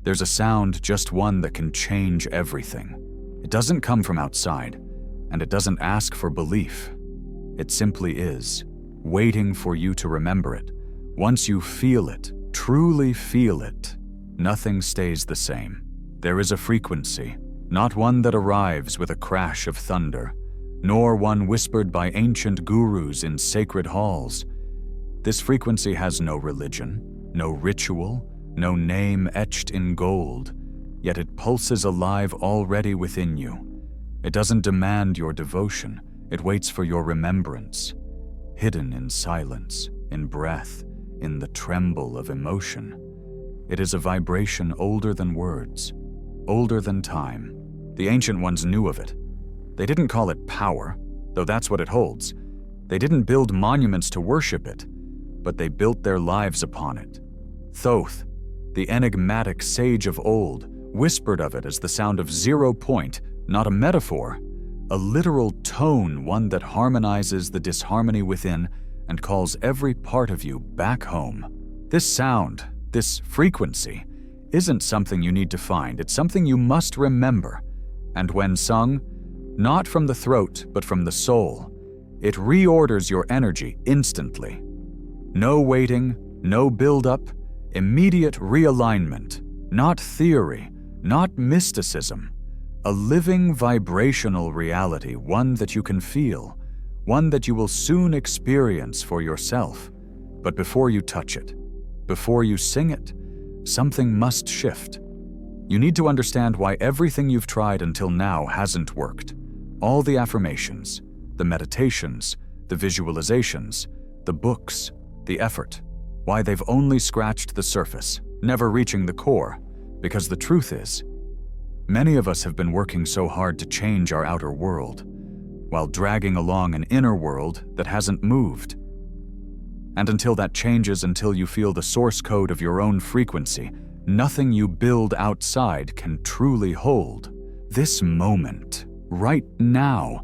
There's a sound, just one, that can change everything. It doesn't come from outside, and it doesn't ask for belief. It simply is, waiting for you to remember it. Once you feel it, truly feel it, nothing stays the same. There is a frequency, not one that arrives with a crash of thunder, nor one whispered by ancient gurus in sacred halls. This frequency has no religion, no ritual, no name etched in gold, yet it pulses alive already within you. It doesn't demand your devotion, it waits for your remembrance. Hidden in silence, in breath, in the tremble of emotion. It is a vibration older than words, older than time. The ancient ones knew of it. They didn't call it power, though that's what it holds. They didn't build monuments to worship it, but they built their lives upon it. Thoth, the enigmatic sage of old, whispered of it as the sound of 0 point, not a metaphor, a literal tone, one that harmonizes the disharmony within and calls every part of you back home. This sound, this frequency, isn't something you need to find, it's something you must remember. And when sung, not from the throat, but from the soul, it reorders your energy instantly. No waiting, no build-up, immediate realignment, not theory, not mysticism. A living vibrational reality, one that you can feel, one that you will soon experience for yourself. But before you touch it, before you sing it, something must shift. You need to understand why everything you've tried until now hasn't worked. All the affirmations, the meditations, the visualizations, the books, the effort, why they've only scratched the surface, never reaching the core, because the truth is, many of us have been working so hard to change our outer world, while dragging along an inner world that hasn't moved. And until that changes, until you feel the source code of your own frequency, nothing you build outside can truly hold. This moment, right now,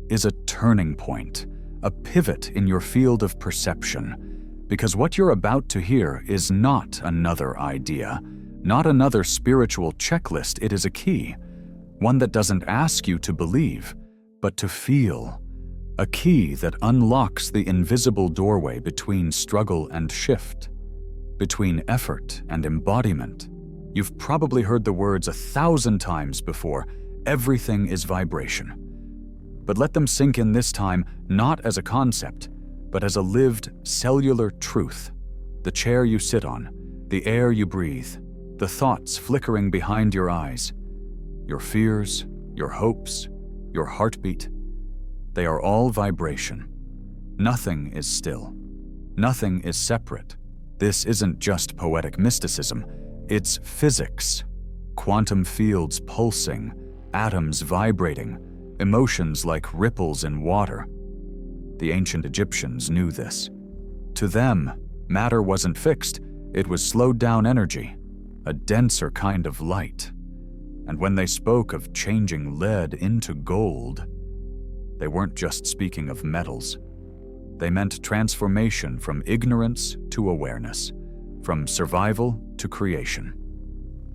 is a turning point, a pivot in your field of perception, because what you're about to hear is not another idea, not another spiritual checklist. It is a key, one that doesn't ask you to believe, but to feel. A key that unlocks the invisible doorway between struggle and shift, between effort and embodiment. You've probably heard the words 1,000 times before, everything is vibration. But let them sink in this time, not as a concept, but as a lived cellular truth. The chair you sit on, the air you breathe, the thoughts flickering behind your eyes, your fears, your hopes, your heartbeat, they are all vibration. Nothing is still. Nothing is separate. This isn't just poetic mysticism, it's physics. Quantum fields pulsing, atoms vibrating, emotions like ripples in water. The ancient Egyptians knew this. To them, matter wasn't fixed, it was slowed down energy, a denser kind of light. And when they spoke of changing lead into gold, they weren't just speaking of metals. They meant transformation from ignorance to awareness, from survival to creation.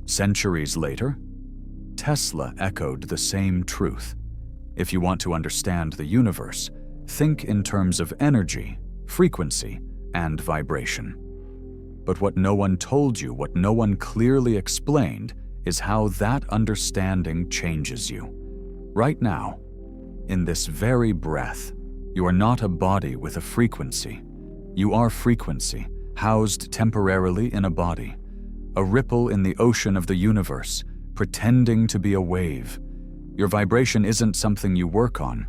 Centuries later, Tesla echoed the same truth. If you want to understand the universe, think in terms of energy, frequency, and vibration. But what no one told you, what no one clearly explained, is how that understanding changes you. Right now, in this very breath, you are not a body with a frequency. You are frequency, housed temporarily in a body, a ripple in the ocean of the universe, pretending to be a wave. Your vibration isn't something you work on.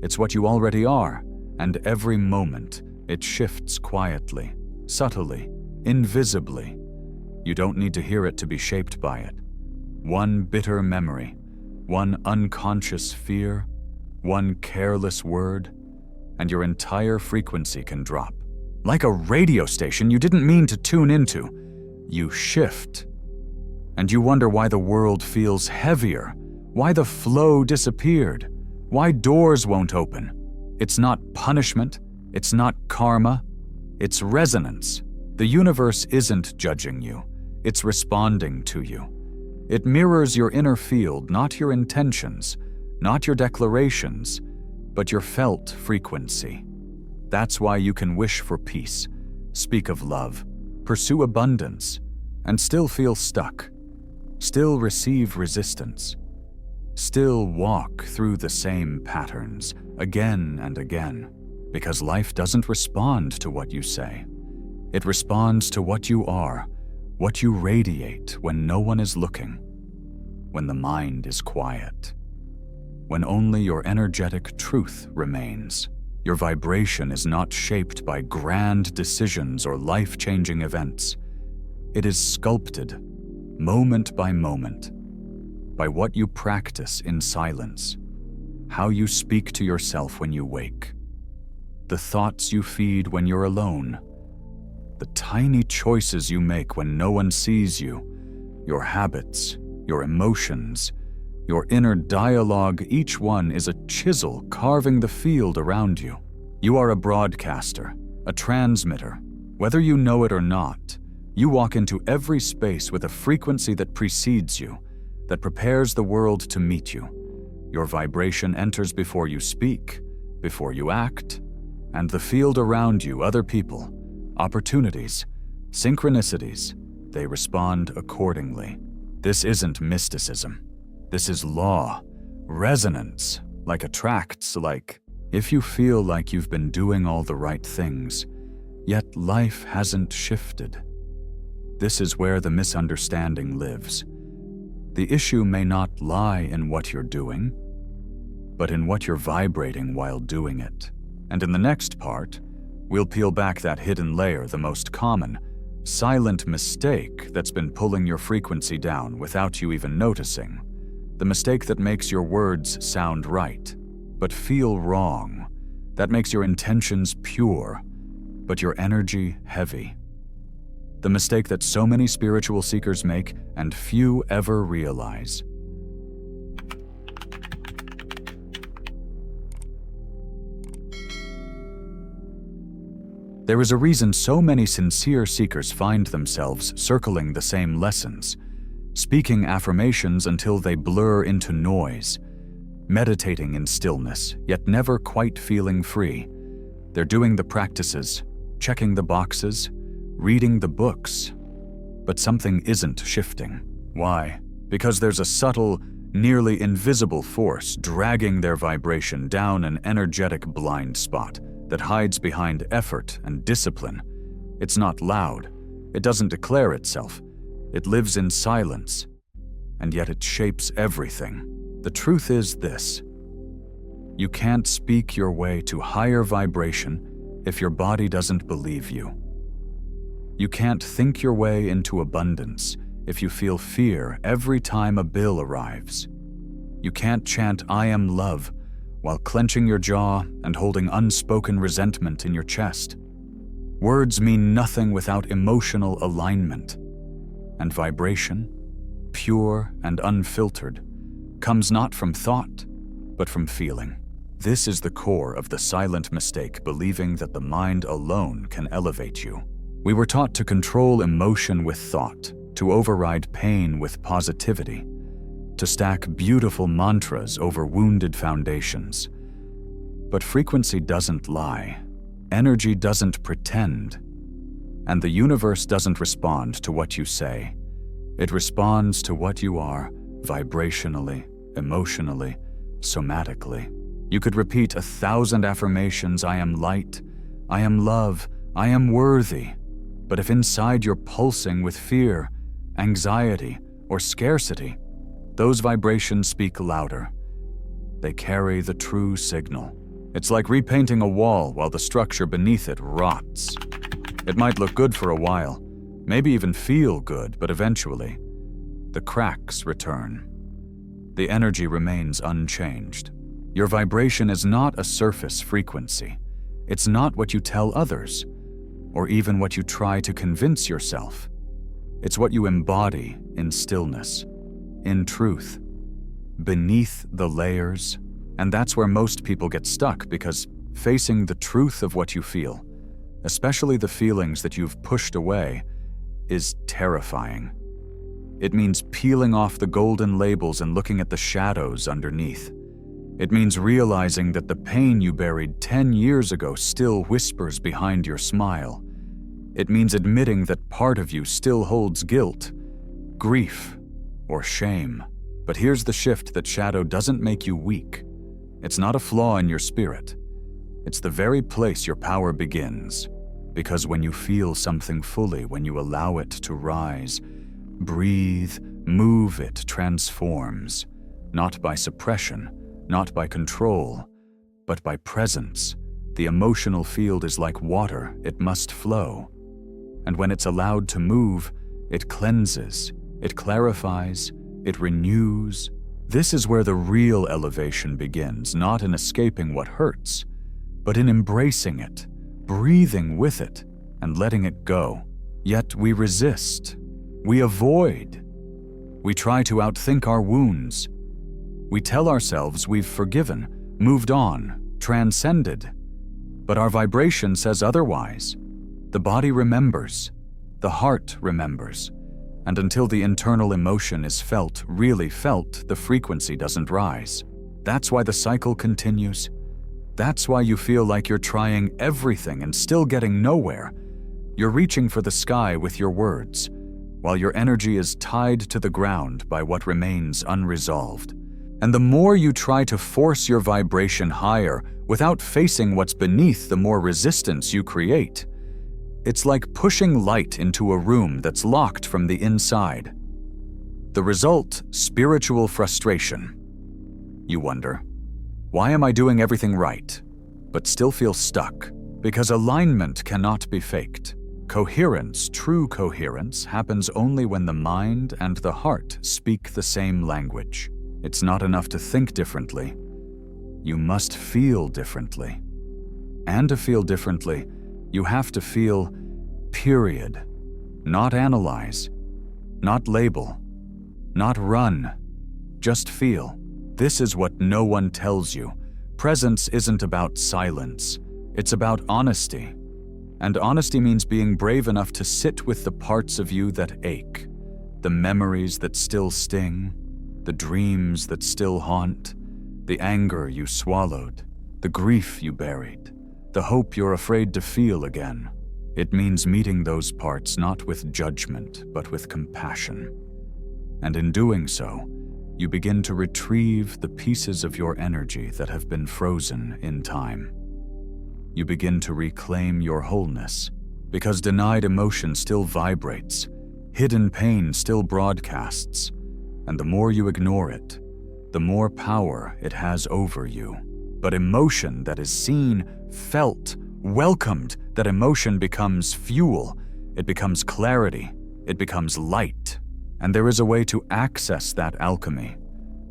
It's what you already are, and every moment it shifts quietly, subtly, invisibly. You don't need to hear it to be shaped by it. One bitter memory, one unconscious fear, one careless word, and your entire frequency can drop. Like a radio station you didn't mean to tune into. You shift. And you wonder why the world feels heavier, why the flow disappeared, why doors won't open. It's not punishment, it's not karma, it's resonance. The universe isn't judging you. It's responding to you. It mirrors your inner field, not your intentions, not your declarations, but your felt frequency. That's why you can wish for peace, speak of love, pursue abundance, and still feel stuck, still receive resistance, still walk through the same patterns again and again, because life doesn't respond to what you say. It responds to what you are, what you radiate when no one is looking, when the mind is quiet, when only your energetic truth remains. Your vibration is not shaped by grand decisions or life-changing events. It is sculpted, moment by moment, by what you practice in silence, how you speak to yourself when you wake, the thoughts you feed when you're alone, the tiny choices you make when no one sees you, your habits, your emotions, your inner dialogue. Each one is a chisel carving the field around you. You are a broadcaster, a transmitter. Whether you know it or not, you walk into every space with a frequency that precedes you, that prepares the world to meet you. Your vibration enters before you speak, before you act, and the field around you, other people, opportunities, synchronicities, they respond accordingly. This isn't mysticism. This is law, resonance, like attracts, like if you feel like you've been doing all the right things, yet life hasn't shifted. This is where the misunderstanding lives. The issue may not lie in what you're doing, but in what you're vibrating while doing it. And in the next part, we'll peel back that hidden layer, the most common, silent mistake that's been pulling your frequency down without you even noticing. The mistake that makes your words sound right, but feel wrong. That makes your intentions pure, but your energy heavy. The mistake that so many spiritual seekers make and few ever realize. There is a reason so many sincere seekers find themselves circling the same lessons, speaking affirmations until they blur into noise, meditating in stillness, yet never quite feeling free. They're doing the practices, checking the boxes, reading the books, but something isn't shifting. Why? Because there's a subtle, nearly invisible force dragging their vibration down an energetic blind spot that hides behind effort and discipline. It's not loud. It doesn't declare itself. It lives in silence, and yet it shapes everything. The truth is this: you can't speak your way to higher vibration if your body doesn't believe you. You can't think your way into abundance if you feel fear every time a bill arrives. You can't chant "I am love" while clenching your jaw and holding unspoken resentment in your chest. Words mean nothing without emotional alignment. And vibration, pure and unfiltered, comes not from thought, but from feeling. This is the core of the silent mistake, believing that the mind alone can elevate you. We were taught to control emotion with thought, to override pain with positivity, to stack beautiful mantras over wounded foundations. But frequency doesn't lie, energy doesn't pretend, and the universe doesn't respond to what you say. It responds to what you are, vibrationally, emotionally, somatically. You could repeat 1,000 affirmations: I am light, I am love, I am worthy. But if inside you're pulsing with fear, anxiety, or scarcity, those vibrations speak louder. They carry the true signal. It's like repainting a wall while the structure beneath it rots. It might look good for a while, maybe even feel good, but eventually, the cracks return. The energy remains unchanged. Your vibration is not a surface frequency. It's not what you tell others, or even what you try to convince yourself. It's what you embody in stillness, in truth, beneath the layers. And that's where most people get stuck, because facing the truth of what you feel, especially the feelings that you've pushed away, is terrifying. It means peeling off the golden labels and looking at the shadows underneath. It means realizing that the pain you buried 10 years ago still whispers behind your smile. It means admitting that part of you still holds guilt, grief, or shame. But here's the shift: that shadow doesn't make you weak. It's not a flaw in your spirit. It's the very place your power begins. Because when you feel something fully, when you allow it to rise, breathe, move, it transforms. Not by suppression, not by control, but by presence. The emotional field is like water, it must flow. And when it's allowed to move, it cleanses, it clarifies, it renews. This is where the real elevation begins, not in escaping what hurts, but in embracing it, breathing with it, and letting it go. Yet we resist, we avoid, we try to outthink our wounds. We tell ourselves we've forgiven, moved on, transcended. But our vibration says otherwise. The body remembers, the heart remembers, and until the internal emotion is felt, really felt, the frequency doesn't rise. That's why the cycle continues. That's why you feel like you're trying everything and still getting nowhere. You're reaching for the sky with your words, while your energy is tied to the ground by what remains unresolved. And the more you try to force your vibration higher without facing what's beneath, the more resistance you create. It's like pushing light into a room that's locked from the inside. The result: spiritual frustration. You wonder, why am I doing everything right, but still feel stuck? Because alignment cannot be faked. Coherence, true coherence, happens only when the mind and the heart speak the same language. It's not enough to think differently. You must feel differently. And to feel differently, you have to feel, period. Not analyze, not label, not run. Just feel. This is what no one tells you. Presence isn't about silence. It's about honesty. And honesty means being brave enough to sit with the parts of you that ache, the memories that still sting, the dreams that still haunt, the anger you swallowed, the grief you buried, the hope you're afraid to feel again. It means meeting those parts not with judgment, but with compassion. And in doing so, you begin to retrieve the pieces of your energy that have been frozen in time. You begin to reclaim your wholeness, because denied emotion still vibrates, hidden pain still broadcasts, and the more you ignore it, the more power it has over you. But emotion that is seen, felt, welcomed, that emotion becomes fuel, it becomes clarity, it becomes light. And there is a way to access that alchemy,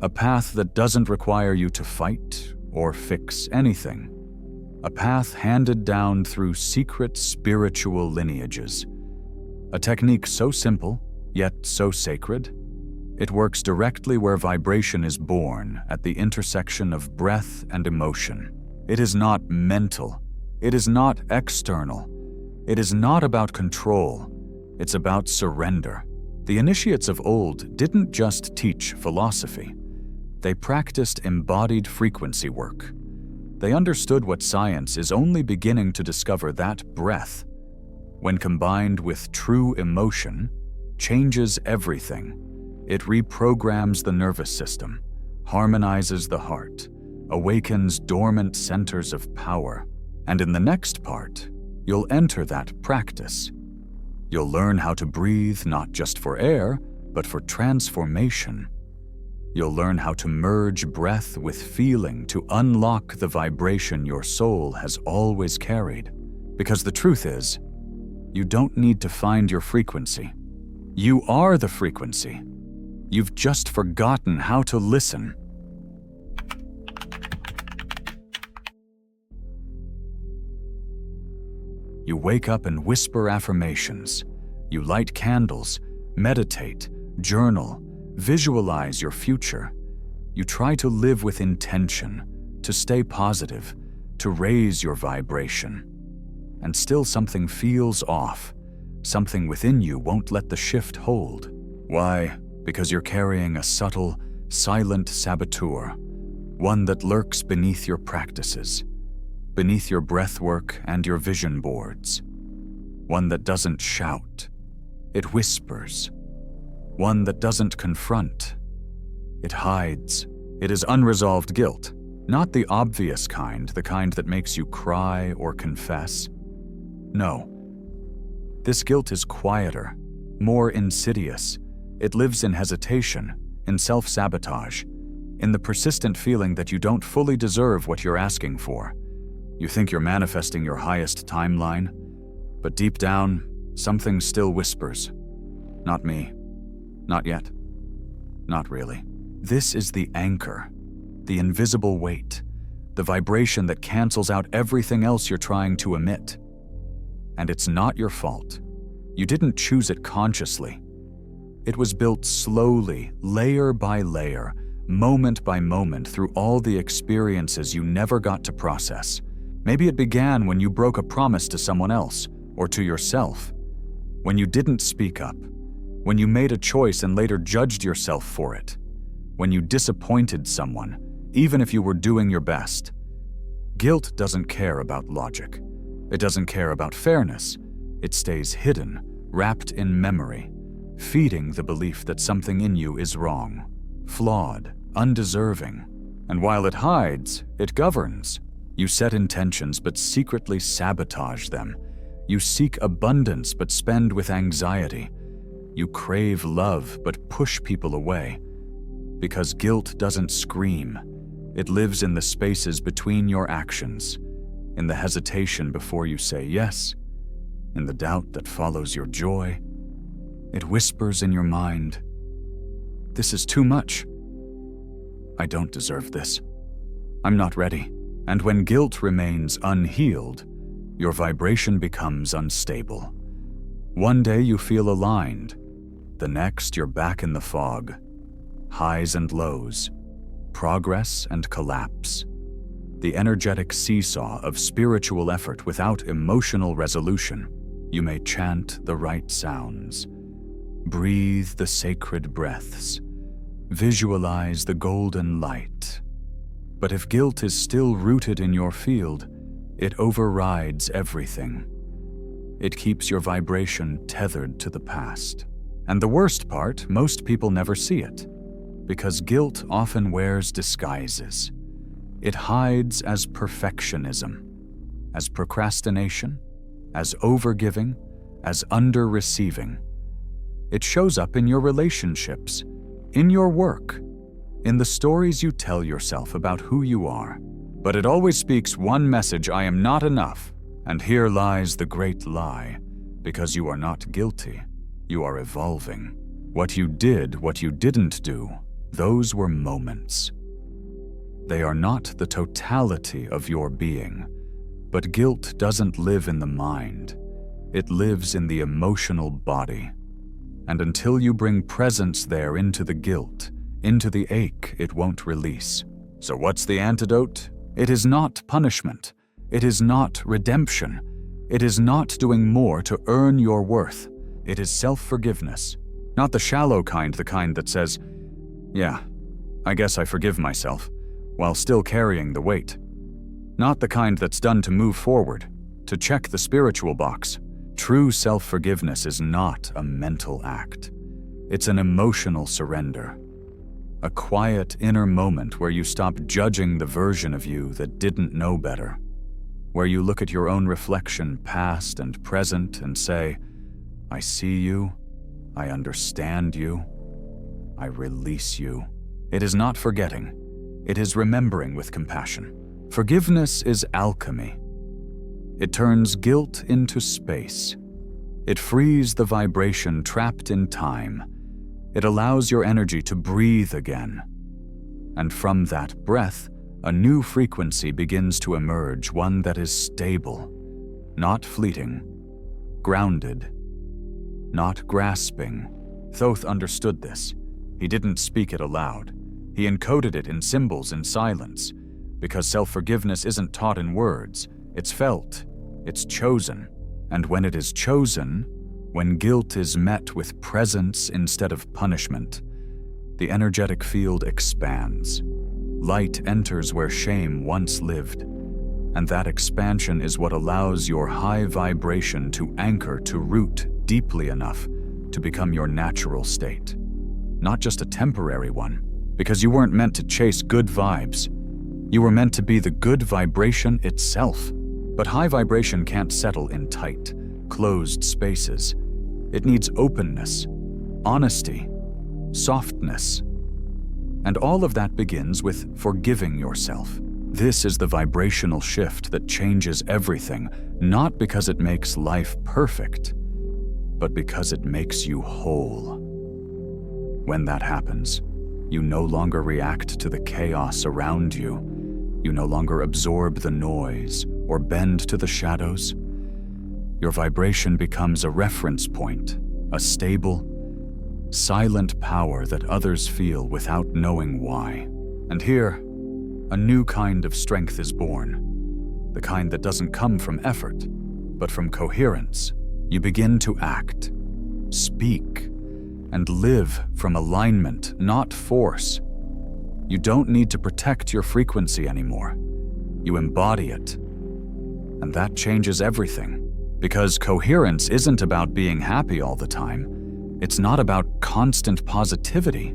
a path that doesn't require you to fight or fix anything, a path handed down through secret spiritual lineages, a technique so simple, yet so sacred. It works directly where vibration is born, at the intersection of breath and emotion. It is not mental. It is not external. It is not about control. It's about surrender. The initiates of old didn't just teach philosophy. They practiced embodied frequency work. They understood what science is only beginning to discover: that breath, when combined with true emotion, changes everything. It reprograms the nervous system, harmonizes the heart, awakens dormant centers of power. And in the next part, you'll enter that practice. You'll learn how to breathe not just for air, but for transformation. You'll learn how to merge breath with feeling to unlock the vibration your soul has always carried. Because the truth is, you don't need to find your frequency. You are the frequency. You've just forgotten how to listen. You wake up and whisper affirmations. You light candles, meditate, journal, visualize your future. You try to live with intention, to stay positive, to raise your vibration. And still something feels off. something within you won't let the shift hold. Why? Because you're carrying a subtle, silent saboteur, one that lurks beneath your practices, beneath your breathwork and your vision boards. One that doesn't shout, it whispers. One that doesn't confront, it hides. It is unresolved guilt, not the obvious kind, the kind that makes you cry or confess. No. This guilt is quieter, more insidious. It lives in hesitation, in self-sabotage, in the persistent feeling that you don't fully deserve what you're asking for. You think you're manifesting your highest timeline, but deep down, something still whispers. Not me. Not yet. Not really. This is the anchor, the invisible weight, the vibration that cancels out everything else you're trying to emit. And it's not your fault. You didn't choose it consciously. It was built slowly, layer by layer, moment by moment, through all the experiences you never got to process. Maybe it began when you broke a promise to someone else, or to yourself, when you didn't speak up, when you made a choice and later judged yourself for it, when you disappointed someone, even if you were doing your best. Guilt doesn't care about logic. It doesn't care about fairness. It stays hidden, wrapped in memory, feeding the belief that something in you is wrong, flawed, undeserving. And while it hides, it governs. You set intentions but secretly sabotage them. You seek abundance but spend with anxiety. You crave love but push people away. Because guilt doesn't scream. It lives in the spaces between your actions, in the hesitation before you say yes, in the doubt that follows your joy. It whispers in your mind, "This is too much. I don't deserve this. I'm not ready." And when guilt remains unhealed, your vibration becomes unstable. One day you feel aligned. The next you're back in the fog. Highs and lows, progress and collapse. The energetic seesaw of spiritual effort without emotional resolution. You may chant the right sounds, breathe the sacred breaths, visualize the golden light. But if guilt is still rooted in your field, it overrides everything. It keeps your vibration tethered to the past. And the worst part, most people never see it, because guilt often wears disguises. It hides as perfectionism, as procrastination, as overgiving, as under-receiving. It shows up in your relationships, in your work, in the stories you tell yourself about who you are. But it always speaks one message: I am not enough. And here lies the great lie. Because you are not guilty, you are evolving. What you did, what you didn't do, those were moments. They are not the totality of your being. But guilt doesn't live in the mind. It lives in the emotional body. And until you bring presence there into the guilt, into the ache, it won't release. So what's the antidote? It is not punishment. It is not redemption. It is not doing more to earn your worth. It is self-forgiveness. Not the shallow kind, the kind that says, "Yeah, I guess I forgive myself," while still carrying the weight. Not the kind that's done to move forward, to check the spiritual box. True self-forgiveness is not a mental act. It's an emotional surrender. A quiet inner moment where you stop judging the version of you that didn't know better. Where you look at your own reflection, past and present, and say, "I see you, I understand you, I release you." It is not forgetting. It is remembering with compassion. Forgiveness is alchemy. It turns guilt into space. It frees the vibration trapped in time. It allows your energy to breathe again. And from that breath, a new frequency begins to emerge, one that is stable, not fleeting, grounded, not grasping. Thoth understood this. He didn't speak it aloud. He encoded it in symbols in silence, because self-forgiveness isn't taught in words. It's felt. It's chosen. And when it is chosen, when guilt is met with presence instead of punishment, the energetic field expands. Light enters where shame once lived, and that expansion is what allows your high vibration to anchor, to root deeply enough to become your natural state. Not just a temporary one, because you weren't meant to chase good vibes. You were meant to be the good vibration itself. But high vibration can't settle in tight, closed spaces. It needs openness, honesty, softness. And all of that begins with forgiving yourself. This is the vibrational shift that changes everything, not because it makes life perfect, but because it makes you whole. When that happens, you no longer react to the chaos around you. You no longer absorb the noise or bend to the shadows. Your vibration becomes a reference point, a stable, silent power that others feel without knowing why. And here, a new kind of strength is born, the kind that doesn't come from effort, but from coherence. You begin to act, speak, and live from alignment, not force. You don't need to protect your frequency anymore. You embody it. And that changes everything. Because coherence isn't about being happy all the time. It's not about constant positivity.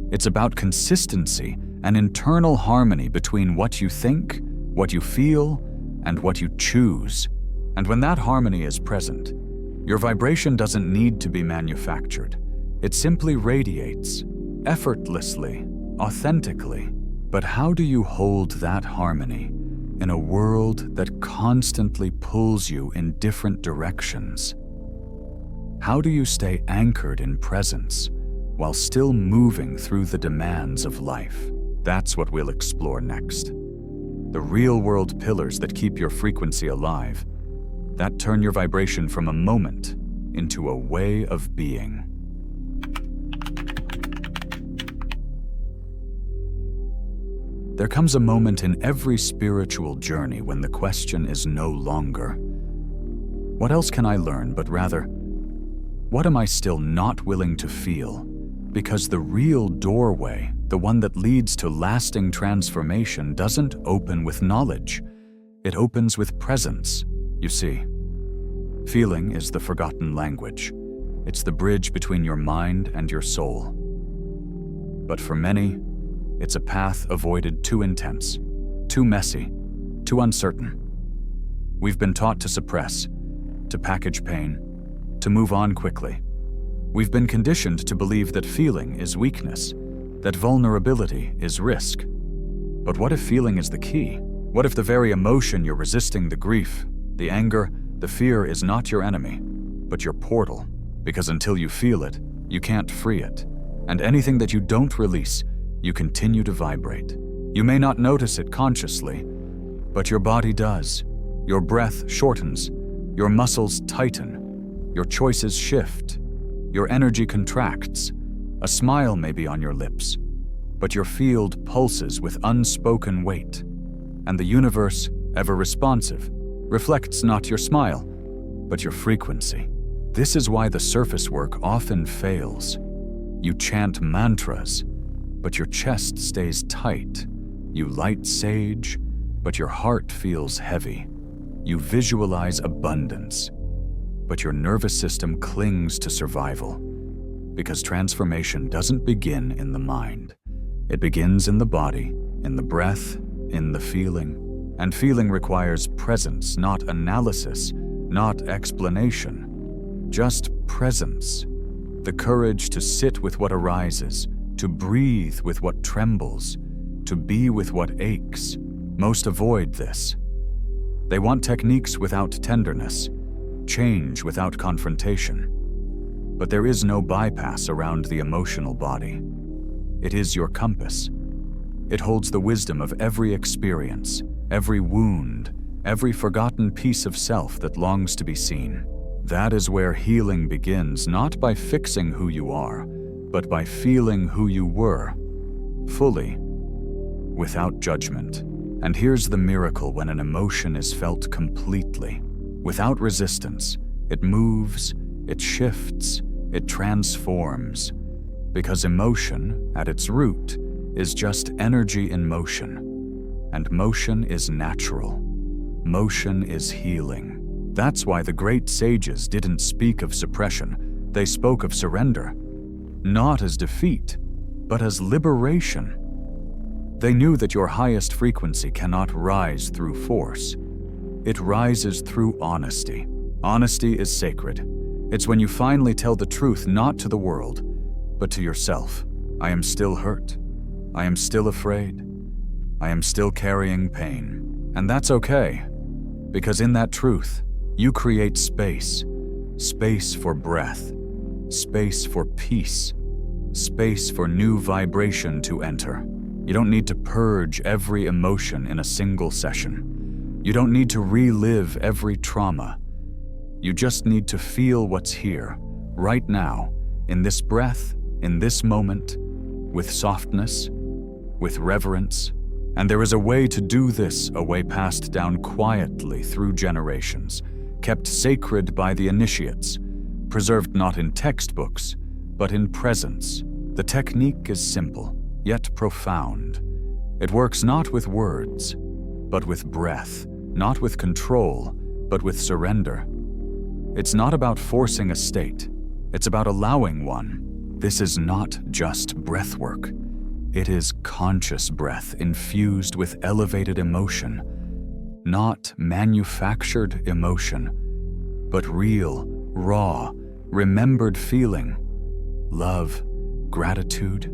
It's about consistency, an internal harmony between what you think, what you feel, and what you choose. And when that harmony is present, your vibration doesn't need to be manufactured. It simply radiates, effortlessly, authentically. But how do you hold that harmony in a world that constantly pulls you in different directions? How do you stay anchored in presence while still moving through the demands of life? That's what we'll explore next. The real-world pillars that keep your frequency alive, that turn your vibration from a moment into a way of being. There comes a moment in every spiritual journey when the question is no longer, what else can I learn, but rather, what am I still not willing to feel? Because the real doorway, the one that leads to lasting transformation, doesn't open with knowledge. It opens with presence. You see, feeling is the forgotten language. It's the bridge between your mind and your soul. But for many, it's a path avoided too intense, too messy, too uncertain. We've been taught to suppress, to package pain, to move on quickly. We've been conditioned to believe that feeling is weakness, that vulnerability is risk. But what if feeling is the key? What if the very emotion you're resisting, the grief, the anger, the fear, is not your enemy, but your portal? Because until you feel it, you can't free it. And anything that you don't release, you continue to vibrate. You may not notice it consciously, but your body does. Your breath shortens, your muscles tighten, your choices shift, your energy contracts. A smile may be on your lips, but your field pulses with unspoken weight. And the universe, ever responsive, reflects not your smile, but your frequency. This is why the surface work often fails. You chant mantras, but your chest stays tight. You light sage, but your heart feels heavy. You visualize abundance, but your nervous system clings to survival. Because transformation doesn't begin in the mind. It begins in the body, in the breath, in the feeling. And feeling requires presence, not analysis, not explanation. Just presence. The courage to sit with what arises, to breathe with what trembles, to be with what aches. Most avoid this. They want techniques without tenderness, change without confrontation. But there is no bypass around the emotional body. It is your compass. It holds the wisdom of every experience, every wound, every forgotten piece of self that longs to be seen. That is where healing begins, not by fixing who you are, but by feeling who you were, fully, without judgment. And here's the miracle when an emotion is felt completely, without resistance. It moves, It shifts, it transforms, because emotion, at its root, is just energy in motion, and motion is natural. Motion is healing. That's why the great sages didn't speak of suppression, they spoke of surrender, not as defeat, but as liberation. They knew that your highest frequency cannot rise through force. It rises through honesty. Honesty is sacred. It's when you finally tell the truth not to the world, but to yourself. I am still hurt. I am still afraid. I am still carrying pain. And that's okay, because in that truth, you create space. Space for breath. Space for peace. Space for new vibration to enter. You don't need to purge every emotion in a single session. You don't need to relive every trauma. You just need to feel what's here, right now, in this breath, in this moment, with softness, with reverence. And there is a way to do this, a way passed down quietly through generations, kept sacred by the initiates, preserved not in textbooks, but in presence. The technique is simple, yet profound. It works not with words, but with breath, not with control, but with surrender. It's not about forcing a state, it's about allowing one. This is not just breath work. It is conscious breath infused with elevated emotion, not manufactured emotion, but real, raw, remembered feeling, love, gratitude,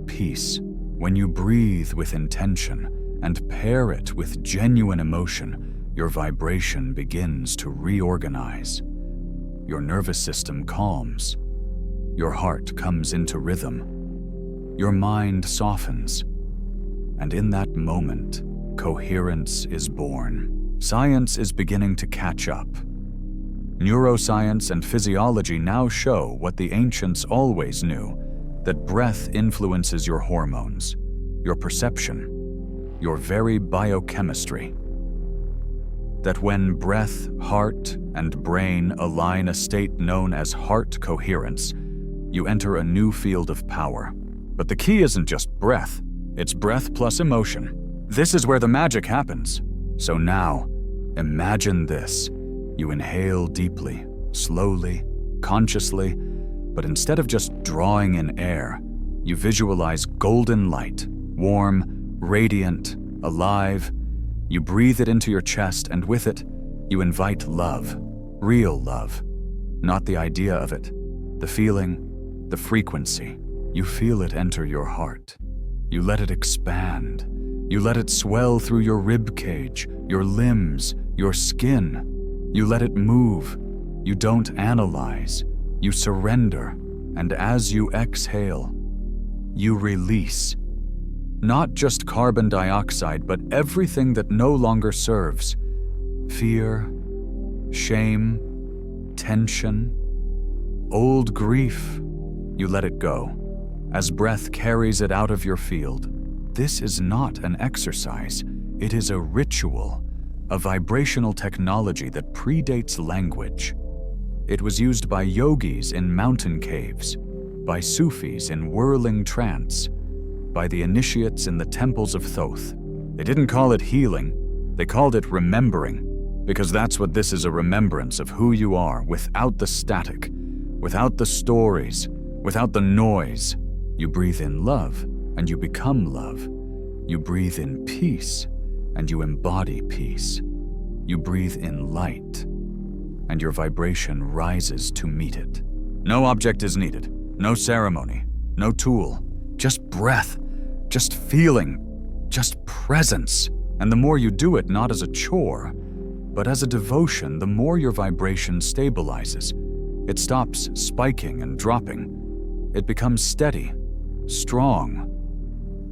peace. When you breathe with intention and pair it with genuine emotion, your vibration begins to reorganize. Your nervous system calms. Your heart comes into rhythm. Your mind softens. And in that moment, coherence is born. Science is beginning to catch up. Neuroscience and physiology now show what the ancients always knew, that breath influences your hormones, your perception, your very biochemistry. That when breath, heart, and brain align a state known as heart coherence, you enter a new field of power. But the key isn't just breath, it's breath plus emotion. This is where the magic happens. So now, imagine this. You inhale deeply, slowly, consciously, but instead of just drawing in air, you visualize golden light, warm, radiant, alive. You breathe it into your chest, and with it, you invite love, real love, not the idea of it, the feeling, the frequency. You feel it enter your heart. You let it expand. You let it swell through your rib cage, your limbs, your skin. You let it move. You don't analyze. You surrender. And as you exhale, you release. Not just carbon dioxide, but everything that no longer serves. Fear, shame, tension, old grief. You let it go. As breath carries it out of your field, this is not an exercise. It is a ritual, a vibrational technology that predates language. It was used by yogis in mountain caves, by Sufis in whirling trance, by the initiates in the temples of Thoth. They didn't call it healing, they called it remembering, because that's what this is, a remembrance of who you are without the static, without the stories, without the noise. You breathe in love, and you become love. You breathe in peace, and you embody peace. You breathe in light, and your vibration rises to meet it. No object is needed, no ceremony, no tool, just breath, just feeling, just presence. And the more you do it not as a chore, but as a devotion, the more your vibration stabilizes. It stops spiking and dropping. It becomes steady, strong,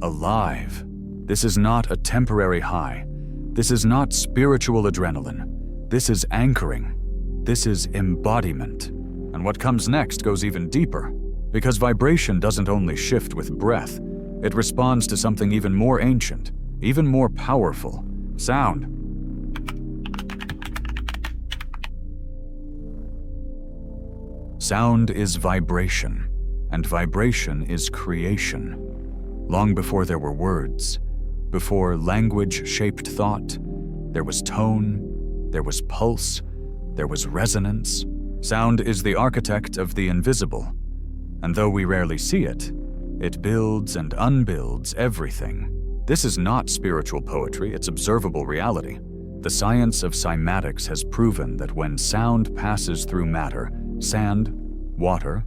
alive. This is not a temporary high. This is not spiritual adrenaline. This is anchoring. This is embodiment. And what comes next goes even deeper, because vibration doesn't only shift with breath. It responds to something even more ancient, even more powerful: sound. Sound is vibration, and vibration is creation. Long before there were words, before language shaped thought, there was tone, there was pulse, there was resonance. Sound is the architect of the invisible, and though we rarely see it, it builds and unbuilds everything. This is not spiritual poetry, it's observable reality. The science of cymatics has proven that when sound passes through matter, sand, water,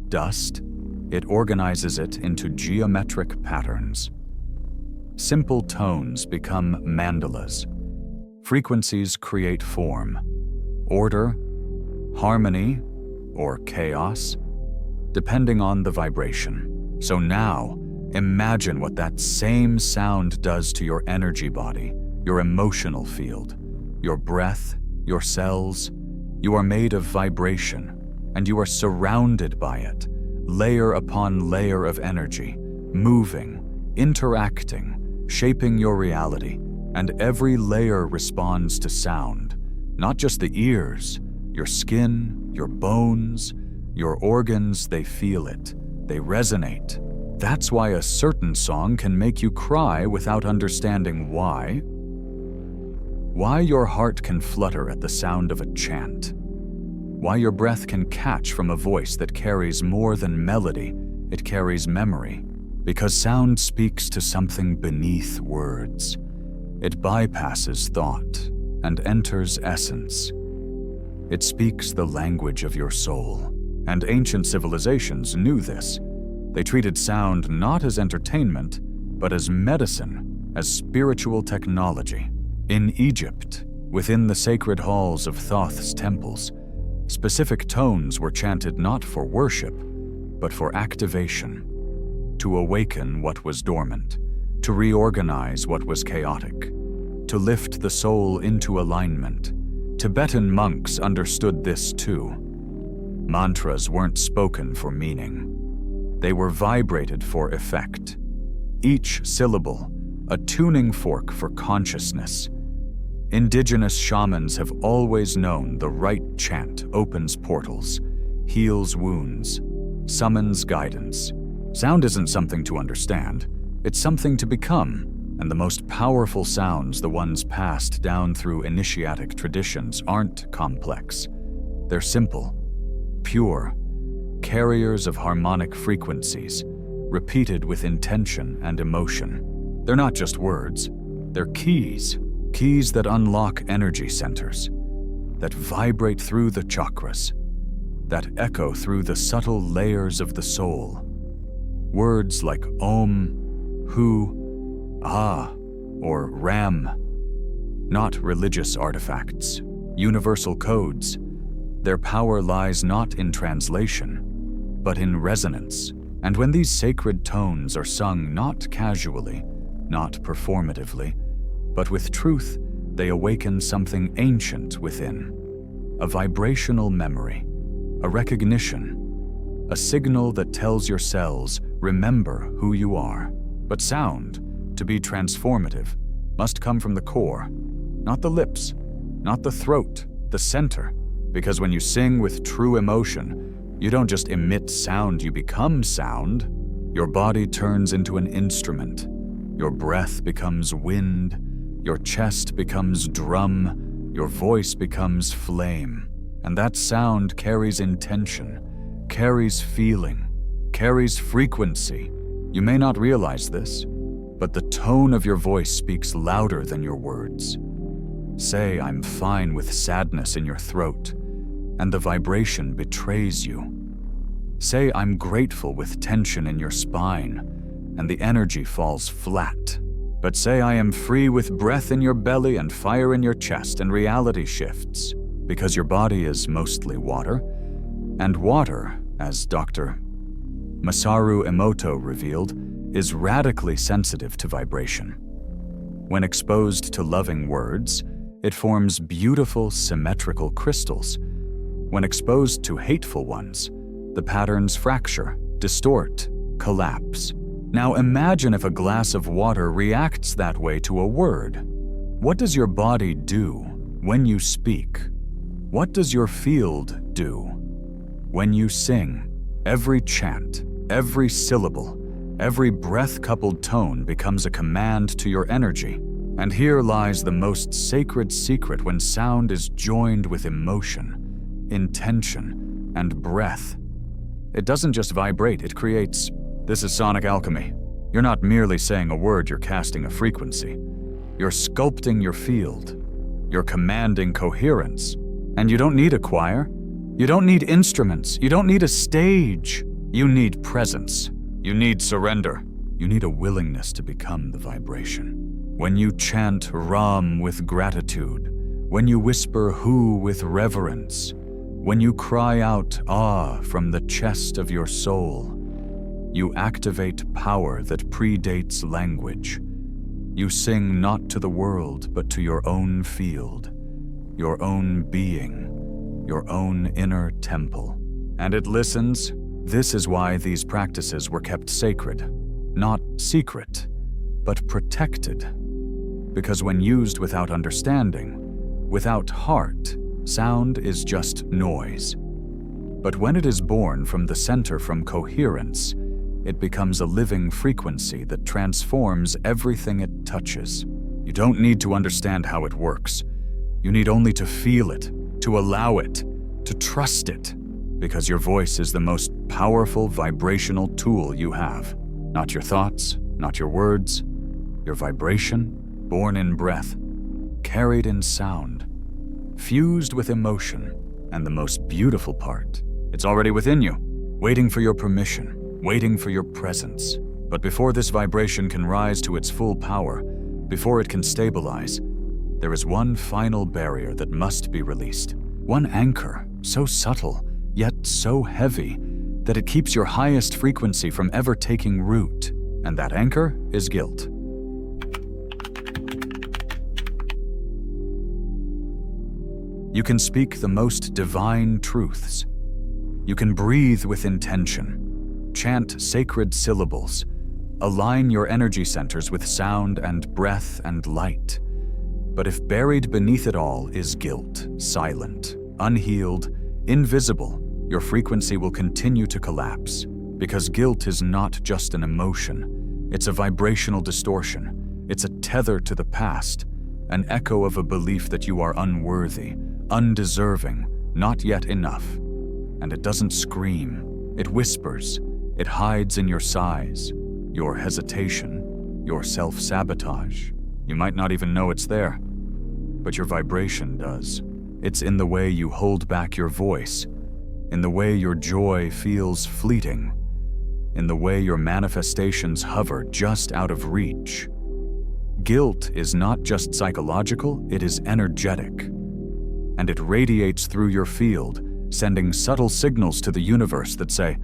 dust, it organizes it into geometric patterns. Simple tones become mandalas. Frequencies create form, order, harmony, or chaos, depending on the vibration. So now, imagine what that same sound does to your energy body, your emotional field, your breath, your cells. You are made of vibration, and you are surrounded by it, layer upon layer of energy, moving, interacting, shaping your reality, and every layer responds to sound, not just the ears, your skin, your bones, your organs, they feel it, they resonate. That's why a certain song can make you cry without understanding why. Why your heart can flutter at the sound of a chant. Why your breath can catch from a voice that carries more than melody, it carries memory. Because sound speaks to something beneath words. It bypasses thought and enters essence. It speaks the language of your soul. And ancient civilizations knew this. They treated sound not as entertainment, but as medicine, as spiritual technology. In Egypt, within the sacred halls of Thoth's temples, specific tones were chanted not for worship, but for activation, to awaken what was dormant, to reorganize what was chaotic, to lift the soul into alignment. Tibetan monks understood this too. Mantras weren't spoken for meaning. They were vibrated for effect. Each syllable, a tuning fork for consciousness. Indigenous shamans have always known the right chant opens portals, heals wounds, summons guidance. Sound isn't something to understand, it's something to become, and the most powerful sounds, the ones passed down through initiatic traditions, aren't complex. They're simple, pure, carriers of harmonic frequencies, repeated with intention and emotion. They're not just words, they're keys that unlock energy centers, that vibrate through the chakras, that echo through the subtle layers of the soul. Words like Om, Hu, Ah, or Ram, not religious artifacts, universal codes. Their power lies not in translation, but in resonance. And when these sacred tones are sung not casually, not performatively, but with truth, they awaken something ancient within. A vibrational memory, a recognition, a signal that tells your cells, remember who you are. But sound, to be transformative, must come from the core, not the lips, not the throat, the center. Because when you sing with true emotion, you don't just emit sound, you become sound. Your body turns into an instrument. Your breath becomes wind. Your chest becomes drum. Your voice becomes flame. And that sound carries intention, carries feeling, carries frequency. You may not realize this, but the tone of your voice speaks louder than your words. Say, I'm fine with sadness in your throat, and the vibration betrays you. Say, I'm grateful with tension in your spine, and the energy falls flat. But say, I am free with breath in your belly and fire in your chest, and reality shifts, because your body is mostly water, and water, as Dr. Masaru Emoto revealed, is radically sensitive to vibration. When exposed to loving words, it forms beautiful, symmetrical crystals. When exposed to hateful ones, the patterns fracture, distort, collapse. Now imagine if a glass of water reacts that way to a word. What does your body do when you speak? What does your field do? When you sing, every chant, every syllable, every breath-coupled tone becomes a command to your energy. And here lies the most sacred secret when sound is joined with emotion, intention, and breath. It doesn't just vibrate, it creates. This is sonic alchemy. You're not merely saying a word, you're casting a frequency. You're sculpting your field. You're commanding coherence. And you don't need a choir. You don't need instruments. You don't need a stage. You need presence. You need surrender. You need a willingness to become the vibration. When you chant Ram with gratitude, when you whisper Hu with reverence, when you cry out Ah from the chest of your soul, you activate power that predates language. You sing not to the world, but to your own field, your own being, your own inner temple. And it listens. This is why these practices were kept sacred, not secret, but protected. Because when used without understanding, without heart, sound is just noise. But when it is born from the center, from coherence, it becomes a living frequency that transforms everything it touches. You don't need to understand how it works. You need only to feel it, to allow it, to trust it, because your voice is the most powerful vibrational tool you have. Not your thoughts, not your words, your vibration, born in breath, carried in sound, fused with emotion, and the most beautiful part, it's already within you, waiting for your permission, waiting for your presence. But before this vibration can rise to its full power, before it can stabilize, there is one final barrier that must be released. One anchor, so subtle, yet so heavy, that it keeps your highest frequency from ever taking root. And that anchor is guilt. You can speak the most divine truths. You can breathe with intention, chant sacred syllables, align your energy centers with sound and breath and light. But if buried beneath it all is guilt, silent, unhealed, invisible, your frequency will continue to collapse. Because guilt is not just an emotion, it's a vibrational distortion. It's a tether to the past, an echo of a belief that you are unworthy, undeserving, not yet enough. And it doesn't scream, it whispers, it hides in your sighs, your hesitation, your self-sabotage. You might not even know it's there, but your vibration does. It's in the way you hold back your voice, in the way your joy feels fleeting, in the way your manifestations hover just out of reach. Guilt is not just psychological, it is energetic. And it radiates through your field, sending subtle signals to the universe that say,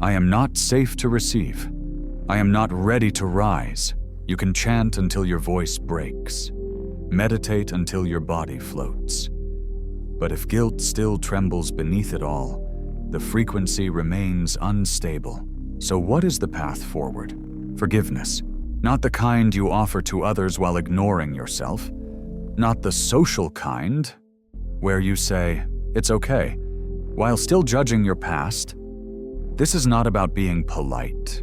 I am not safe to receive. I am not ready to rise. You can chant until your voice breaks. Meditate until your body floats. But if guilt still trembles beneath it all, the frequency remains unstable. So what is the path forward? Forgiveness. Not the kind you offer to others while ignoring yourself. Not the social kind, where you say, it's okay, while still judging your past. This is not about being polite.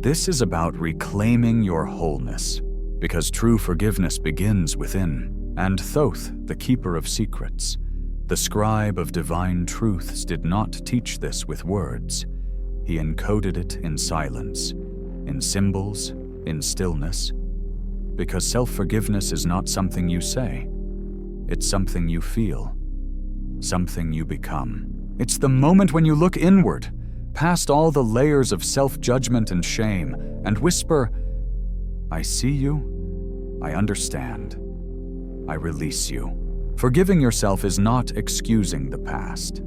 This is about reclaiming your wholeness, because true forgiveness begins within. And Thoth, the keeper of secrets, the scribe of divine truths, did not teach this with words. He encoded it in silence, in symbols, in stillness, because self-forgiveness is not something you say. It's something you feel, something you become. It's the moment when you look inward, past all the layers of self-judgment and shame, and whisper, I see you, I understand, I release you. Forgiving yourself is not excusing the past.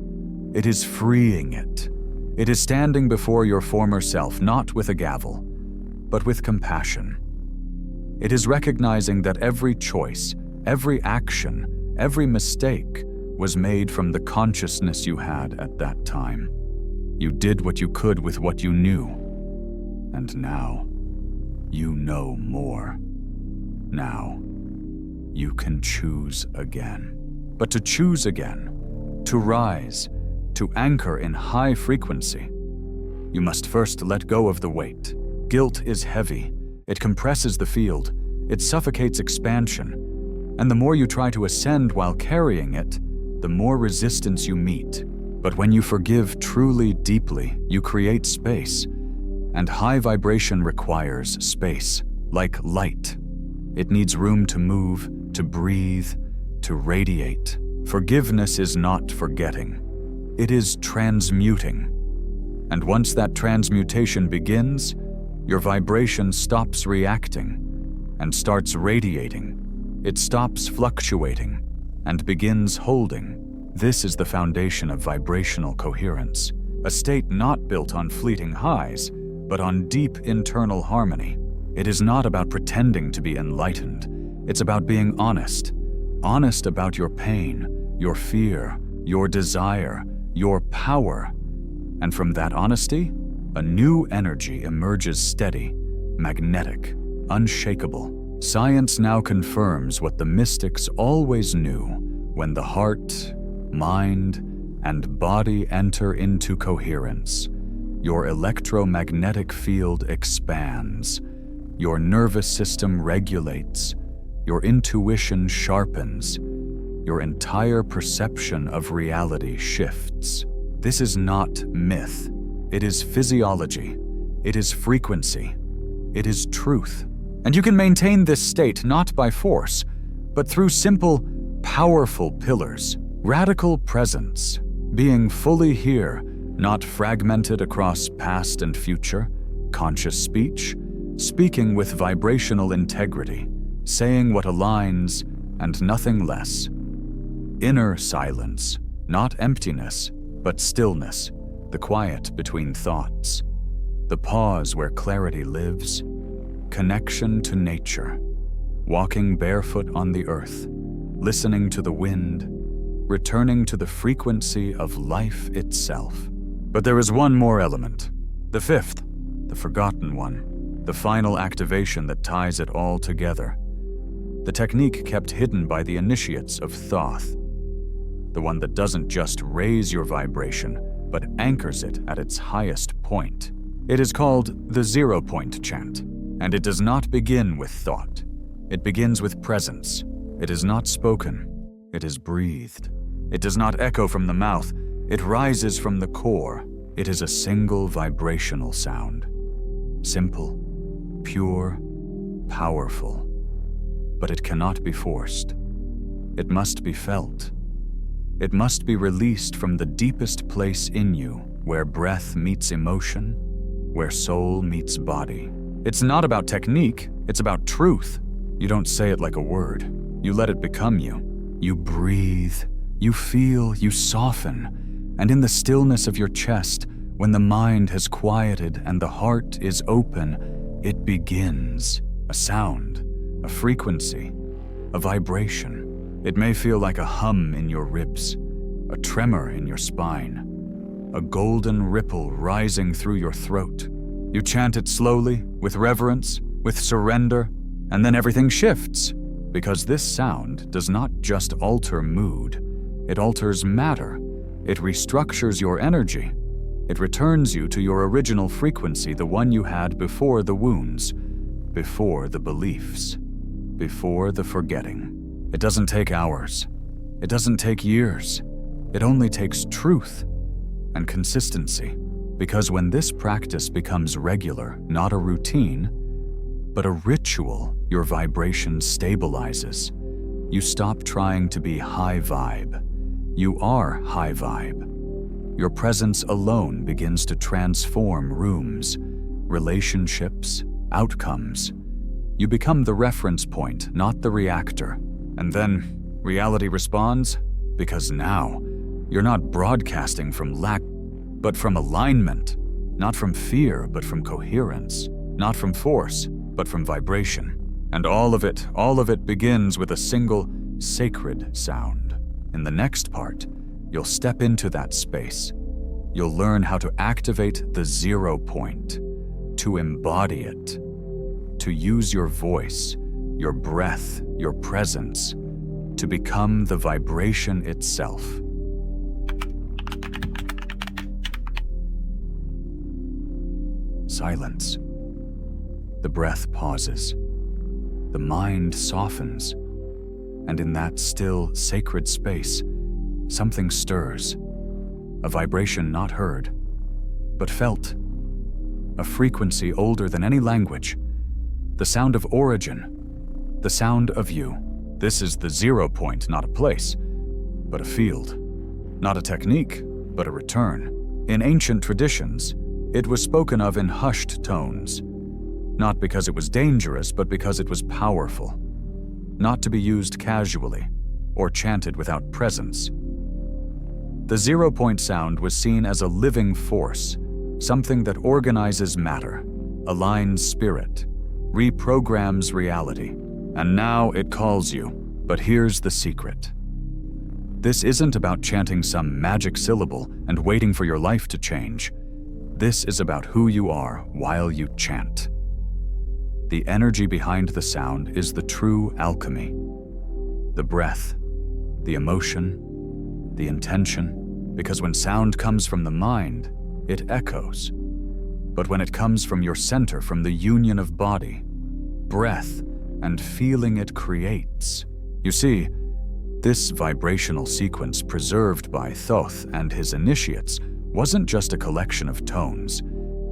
It is freeing it. It is standing before your former self, not with a gavel, but with compassion. It is recognizing that every choice, every action, every mistake was made from the consciousness you had at that time. You did what you could with what you knew, and now you know more. Now you can choose again. But to choose again, to rise, to anchor in high frequency, you must first let go of the weight. Guilt is heavy. It compresses the field. It suffocates expansion. And the more you try to ascend while carrying it, the more resistance you meet. But when you forgive truly deeply, you create space. And high vibration requires space, like light. It needs room to move, to breathe, to radiate. Forgiveness is not forgetting. It is transmuting. And once that transmutation begins, your vibration stops reacting and starts radiating. It stops fluctuating and begins holding. This is the foundation of vibrational coherence, a state not built on fleeting highs, but on deep internal harmony. It is not about pretending to be enlightened. It's about being honest. Honest about your pain, your fear, your desire, your power. And from that honesty, a new energy emerges steady, magnetic, unshakable. Science now confirms what the mystics always knew. When the heart, mind, and body enter into coherence, your electromagnetic field expands, your nervous system regulates, your intuition sharpens, your entire perception of reality shifts. This is not myth. It is physiology. It is frequency. It is truth. And you can maintain this state not by force, but through simple, powerful pillars. Radical presence, being fully here, not fragmented across past and future. Conscious speech, speaking with vibrational integrity, saying what aligns and nothing less. Inner silence, not emptiness, but stillness, the quiet between thoughts, the pause where clarity lives, connection to nature, walking barefoot on the earth, listening to the wind, returning to the frequency of life itself. But there is one more element, the fifth, the forgotten one, the final activation that ties it all together. The technique kept hidden by the initiates of Thoth, the one that doesn't just raise your vibration, but anchors it at its highest point. It is called the 0-point chant, and it does not begin with thought. It begins with presence. It is not spoken, it is breathed. It does not echo from the mouth, it rises from the core. It is a single vibrational sound. Simple, pure, powerful. But it cannot be forced. It must be felt. It must be released from the deepest place in you, where breath meets emotion, where soul meets body. It's not about technique, it's about truth. You don't say it like a word. You let it become you. You breathe, you feel, you soften. And in the stillness of your chest, when the mind has quieted and the heart is open, it begins. A sound, a frequency, a vibration. It may feel like a hum in your ribs, a tremor in your spine, a golden ripple rising through your throat. You chant it slowly, with reverence, with surrender, and then everything shifts, because this sound does not just alter mood, it alters matter. It restructures your energy. It returns you to your original frequency, the one you had before the wounds, before the beliefs, before the forgetting. It doesn't take hours. It doesn't take years. It only takes truth and consistency. Because when this practice becomes regular, not a routine, but a ritual, your vibration stabilizes. You stop trying to be high vibe. You are high vibe. Your presence alone begins to transform rooms, relationships, outcomes. You become the reference point, not the reactor. And then reality responds, because now you're not broadcasting from lack, but from alignment, not from fear, but from coherence, not from force, but from vibration. And all of it begins with a single sacred sound. In the next part, you'll step into that space. You'll learn how to activate the 0 point, to embody it, to use your voice, your breath, your presence, to become the vibration itself. silence. The breath pauses. The mind softens. And in that still, sacred space, something stirs. A vibration not heard, but felt. A frequency older than any language. The sound of origin. The sound of you. This is the 0 point, not a place, but a field. Not a technique, but a return. In ancient traditions, it was spoken of in hushed tones. Not because it was dangerous, but because it was powerful. Not to be used casually, or chanted without presence. The 0 point sound was seen as a living force, something that organizes matter, aligns spirit, reprograms reality. And now it calls you. But here's the secret. This isn't about chanting some magic syllable and waiting for your life to change. This is about who you are while you chant. The energy behind the sound is the true alchemy. The breath, the emotion, the intention, because when sound comes from the mind, it echoes. But when it comes from your center, from the union of body, breath, and feeling, it creates. You see, this vibrational sequence preserved by Thoth and his initiates wasn't just a collection of tones.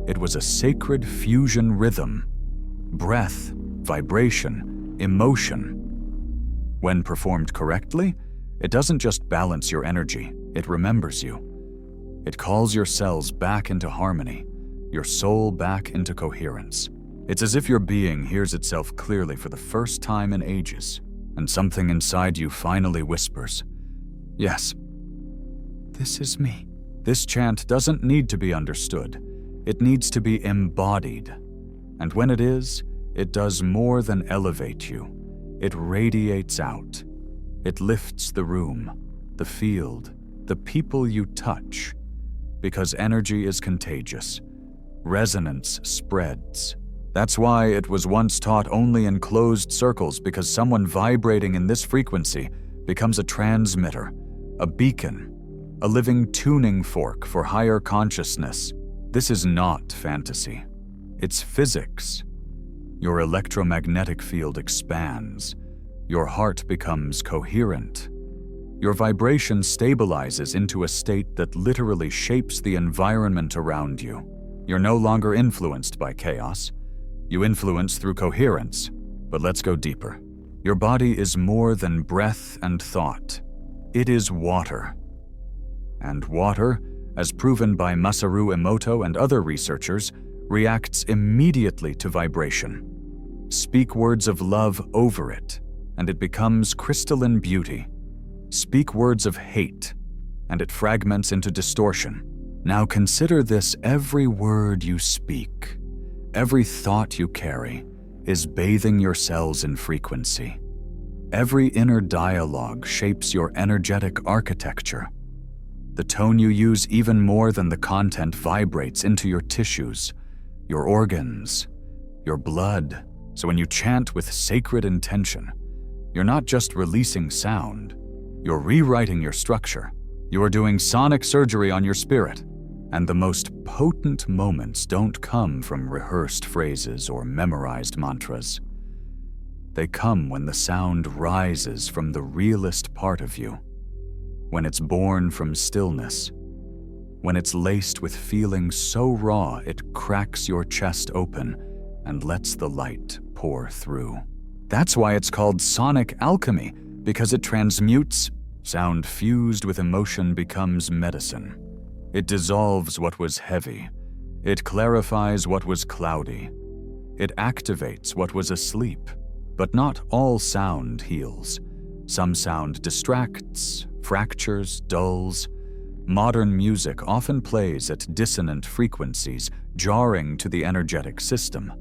It was a sacred fusion rhythm. Breath, vibration, emotion. When performed correctly, it doesn't just balance your energy, it remembers you. It calls your cells back into harmony, your soul back into coherence. It's as if your being hears itself clearly for the first time in ages, and something inside you finally whispers, "Yes, this is me." This chant doesn't need to be understood. It needs to be embodied. And when it is, it does more than elevate you. It radiates out. It lifts the room, the field, the people you touch. Because energy is contagious. Resonance spreads. That's why it was once taught only in closed circles, because someone vibrating in this frequency becomes a transmitter, a beacon, a living tuning fork for higher consciousness. This is not fantasy. It's physics. Your electromagnetic field expands. Your heart becomes coherent. Your vibration stabilizes into a state that literally shapes the environment around you. You're no longer influenced by chaos. You influence through coherence. But let's go deeper. Your body is more than breath and thought. It is water. And water, as proven by Masaru Emoto and other researchers, reacts immediately to vibration. Speak words of love over it, and it becomes crystalline beauty. Speak words of hate, and it fragments into distortion. Now consider this: every word you speak, every thought you carry, is bathing your cells in frequency. Every inner dialogue shapes your energetic architecture. The tone you use, even more than the content, vibrates into your tissues, your organs, your blood. So when you chant with sacred intention, you're not just releasing sound, you're rewriting your structure. You are doing sonic surgery on your spirit. And the most potent moments don't come from rehearsed phrases or memorized mantras. They come when the sound rises from the realest part of you, when it's born from stillness, when it's laced with feeling so raw it cracks your chest open and lets the light pour through. That's why it's called sonic alchemy, because it transmutes. Sound fused with emotion becomes medicine. It dissolves what was heavy. It clarifies what was cloudy. It activates what was asleep. But not all sound heals. Some sound distracts, fractures, dulls. Modern music often plays at dissonant frequencies, jarring to the energetic system.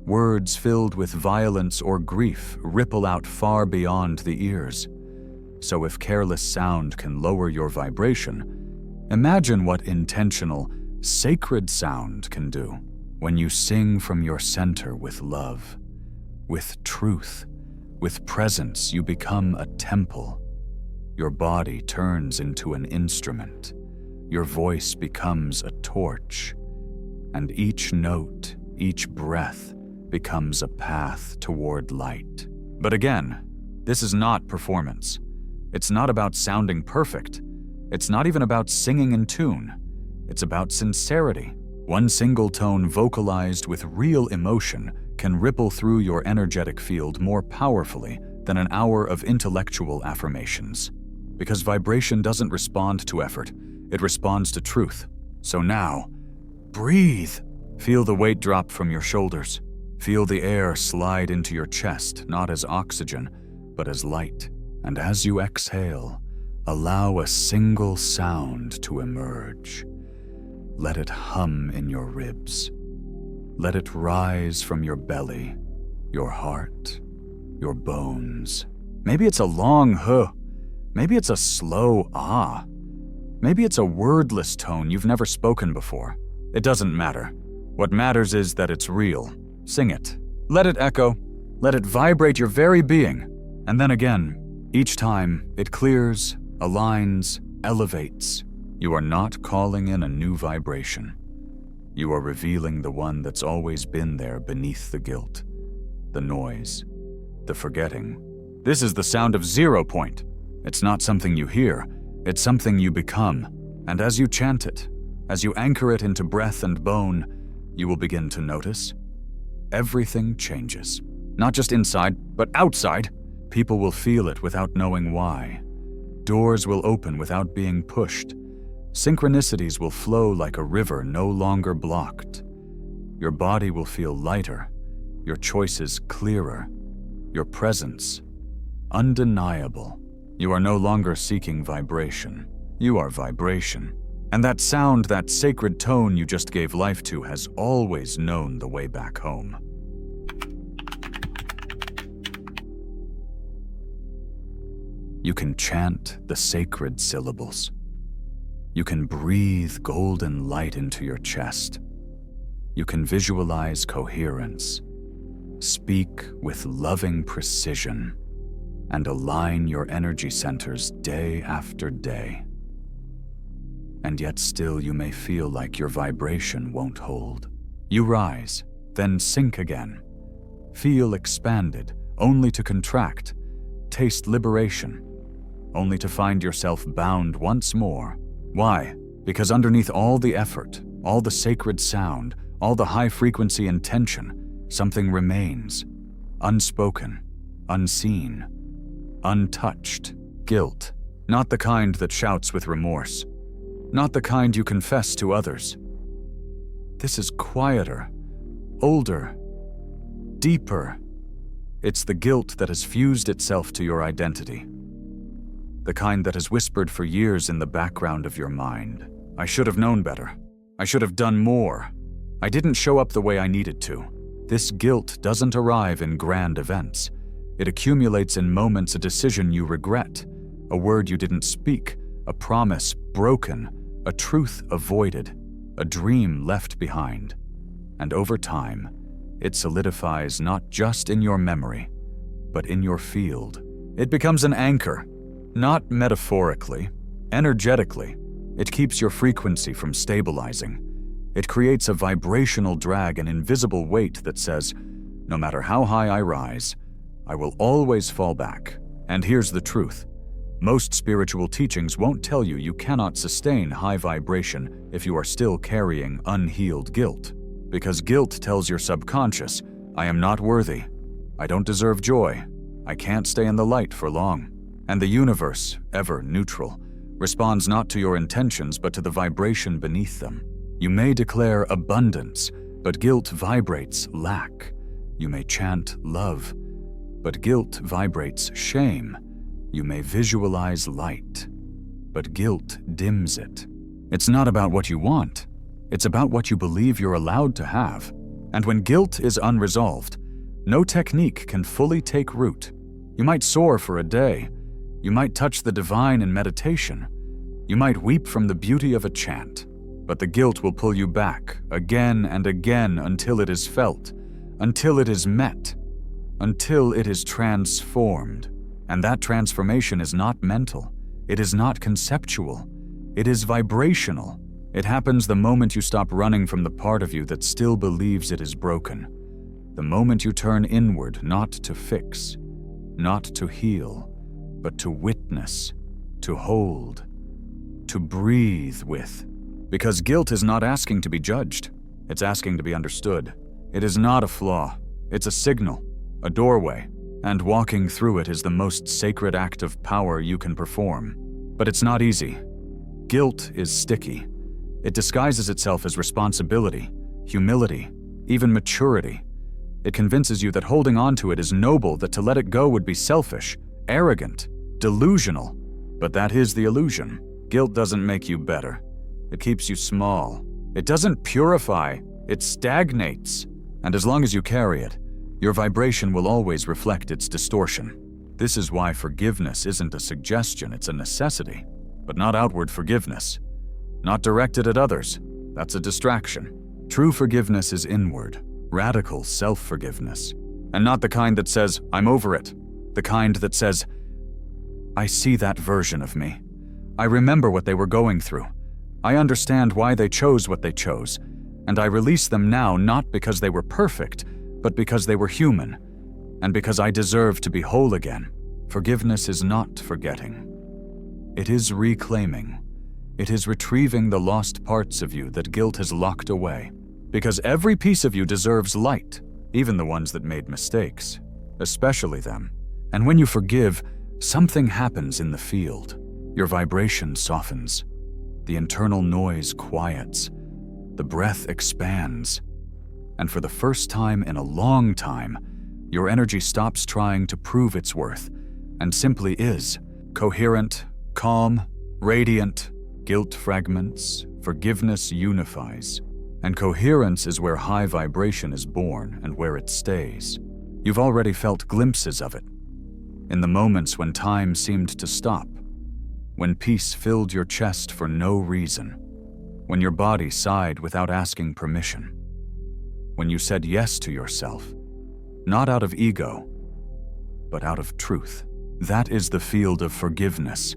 Words filled with violence or grief ripple out far beyond the ears. So if careless sound can lower your vibration, imagine what intentional, sacred sound can do when you sing from your center with love, with truth, with presence. You become a temple. Your body turns into an instrument. Your voice becomes a torch. and each note, each breath becomes a path toward light. But again, this is not performance. It's not about sounding perfect. It's not even about singing in tune. It's about sincerity. One single tone vocalized with real emotion can ripple through your energetic field more powerfully than an hour of intellectual affirmations. Because vibration doesn't respond to effort, it responds to truth. So now, breathe. Feel the weight drop from your shoulders. Feel the air slide into your chest, not as oxygen, but as light. And as you exhale, allow a single sound to emerge. Let it hum in your ribs. Let it rise from your belly, your heart, your bones. Maybe it's a long huh. Maybe it's a slow ah. Maybe it's a wordless tone you've never spoken before. It doesn't matter. What matters is that it's real. Sing it. Let it echo. Let it vibrate your very being. And then again, each time it clears, aligns, elevates. You are not calling in a new vibration. You are revealing the one that's always been there beneath the guilt, the noise, the forgetting. This is the sound of 0 point. It's not something you hear, it's something you become. And as you chant it, as you anchor it into breath and bone, you will begin to notice everything changes. Not just inside, but outside. People will feel it without knowing why. Doors will open without being pushed. Synchronicities will flow like a river no longer blocked. Your body will feel lighter, your choices clearer, your presence undeniable. You are no longer seeking vibration. You are vibration. And that sound, that sacred tone you just gave life to, has always known the way back home. You can chant the sacred syllables. You can breathe golden light into your chest. You can visualize coherence, speak with loving precision, and align your energy centers day after day. And yet still you may feel like your vibration won't hold. You rise, then sink again. Feel expanded, only to contract. Taste liberation, only to find yourself bound once more. Why? Because underneath all the effort, all the sacred sound, all the high-frequency intention, something remains. Unspoken, unseen, untouched. Guilt. Not the kind that shouts with remorse. Not the kind you confess to others. This is quieter, older, deeper. It's the guilt that has fused itself to your identity. The kind that has whispered for years in the background of your mind. I should have known better. I should have done more. I didn't show up the way I needed to. This guilt doesn't arrive in grand events. It accumulates in moments: a decision you regret, a word you didn't speak, a promise broken, a truth avoided, a dream left behind. And over time, it solidifies not just in your memory, but in your field. It becomes an anchor, not metaphorically, energetically. It keeps your frequency from stabilizing. It creates a vibrational drag, an invisible weight that says, no matter how high I rise, I will always fall back. And here's the truth. Most spiritual teachings won't tell you you cannot sustain high vibration if you are still carrying unhealed guilt. Because guilt tells your subconscious, I am not worthy. I don't deserve joy. I can't stay in the light for long. And the universe, ever neutral, responds not to your intentions but to the vibration beneath them. You may declare abundance, but guilt vibrates lack. You may chant love, but guilt vibrates shame. You may visualize light, but guilt dims it. It's not about what you want. It's about what you believe you're allowed to have. And when guilt is unresolved, no technique can fully take root. You might soar for a day. You might touch the divine in meditation. You might weep from the beauty of a chant. But the guilt will pull you back again and again until it is felt, until it is met, until it is transformed. And that transformation is not mental. It is not conceptual. It is vibrational. It happens the moment you stop running from the part of you that still believes it is broken. The moment you turn inward, not to fix, not to heal, but to witness, to hold, to breathe with. Because guilt is not asking to be judged. It's asking to be understood. It is not a flaw. It's a signal, a doorway, and walking through it is the most sacred act of power you can perform. But it's not easy. Guilt is sticky. It disguises itself as responsibility, humility, even maturity. It convinces you that holding on to it is noble, that to let it go would be selfish, arrogant, delusional. But that is the illusion. Guilt doesn't make you better. It keeps you small. It doesn't purify. It stagnates. And as long as you carry it, your vibration will always reflect its distortion. This is why forgiveness isn't a suggestion, it's a necessity. But not outward forgiveness. Not directed at others. That's a distraction. True forgiveness is inward, radical self-forgiveness. And not the kind that says, I'm over it. The kind that says, I see that version of me. I remember what they were going through. I understand why they chose what they chose. And I release them now not because they were perfect, but because they were human. And because I deserve to be whole again. Forgiveness is not forgetting. It is reclaiming. It is retrieving the lost parts of you that guilt has locked away. Because every piece of you deserves light, even the ones that made mistakes, especially them. And when you forgive, something happens in the field. Your vibration softens. The internal noise quiets. The breath expands. And for the first time in a long time, your energy stops trying to prove its worth and simply is. Coherent, calm, radiant, guilt fragments, forgiveness unifies. And coherence is where high vibration is born and where it stays. You've already felt glimpses of it. In the moments when time seemed to stop. When peace filled your chest for no reason. When your body sighed without asking permission. When you said yes to yourself. Not out of ego, but out of truth. That is the field of forgiveness.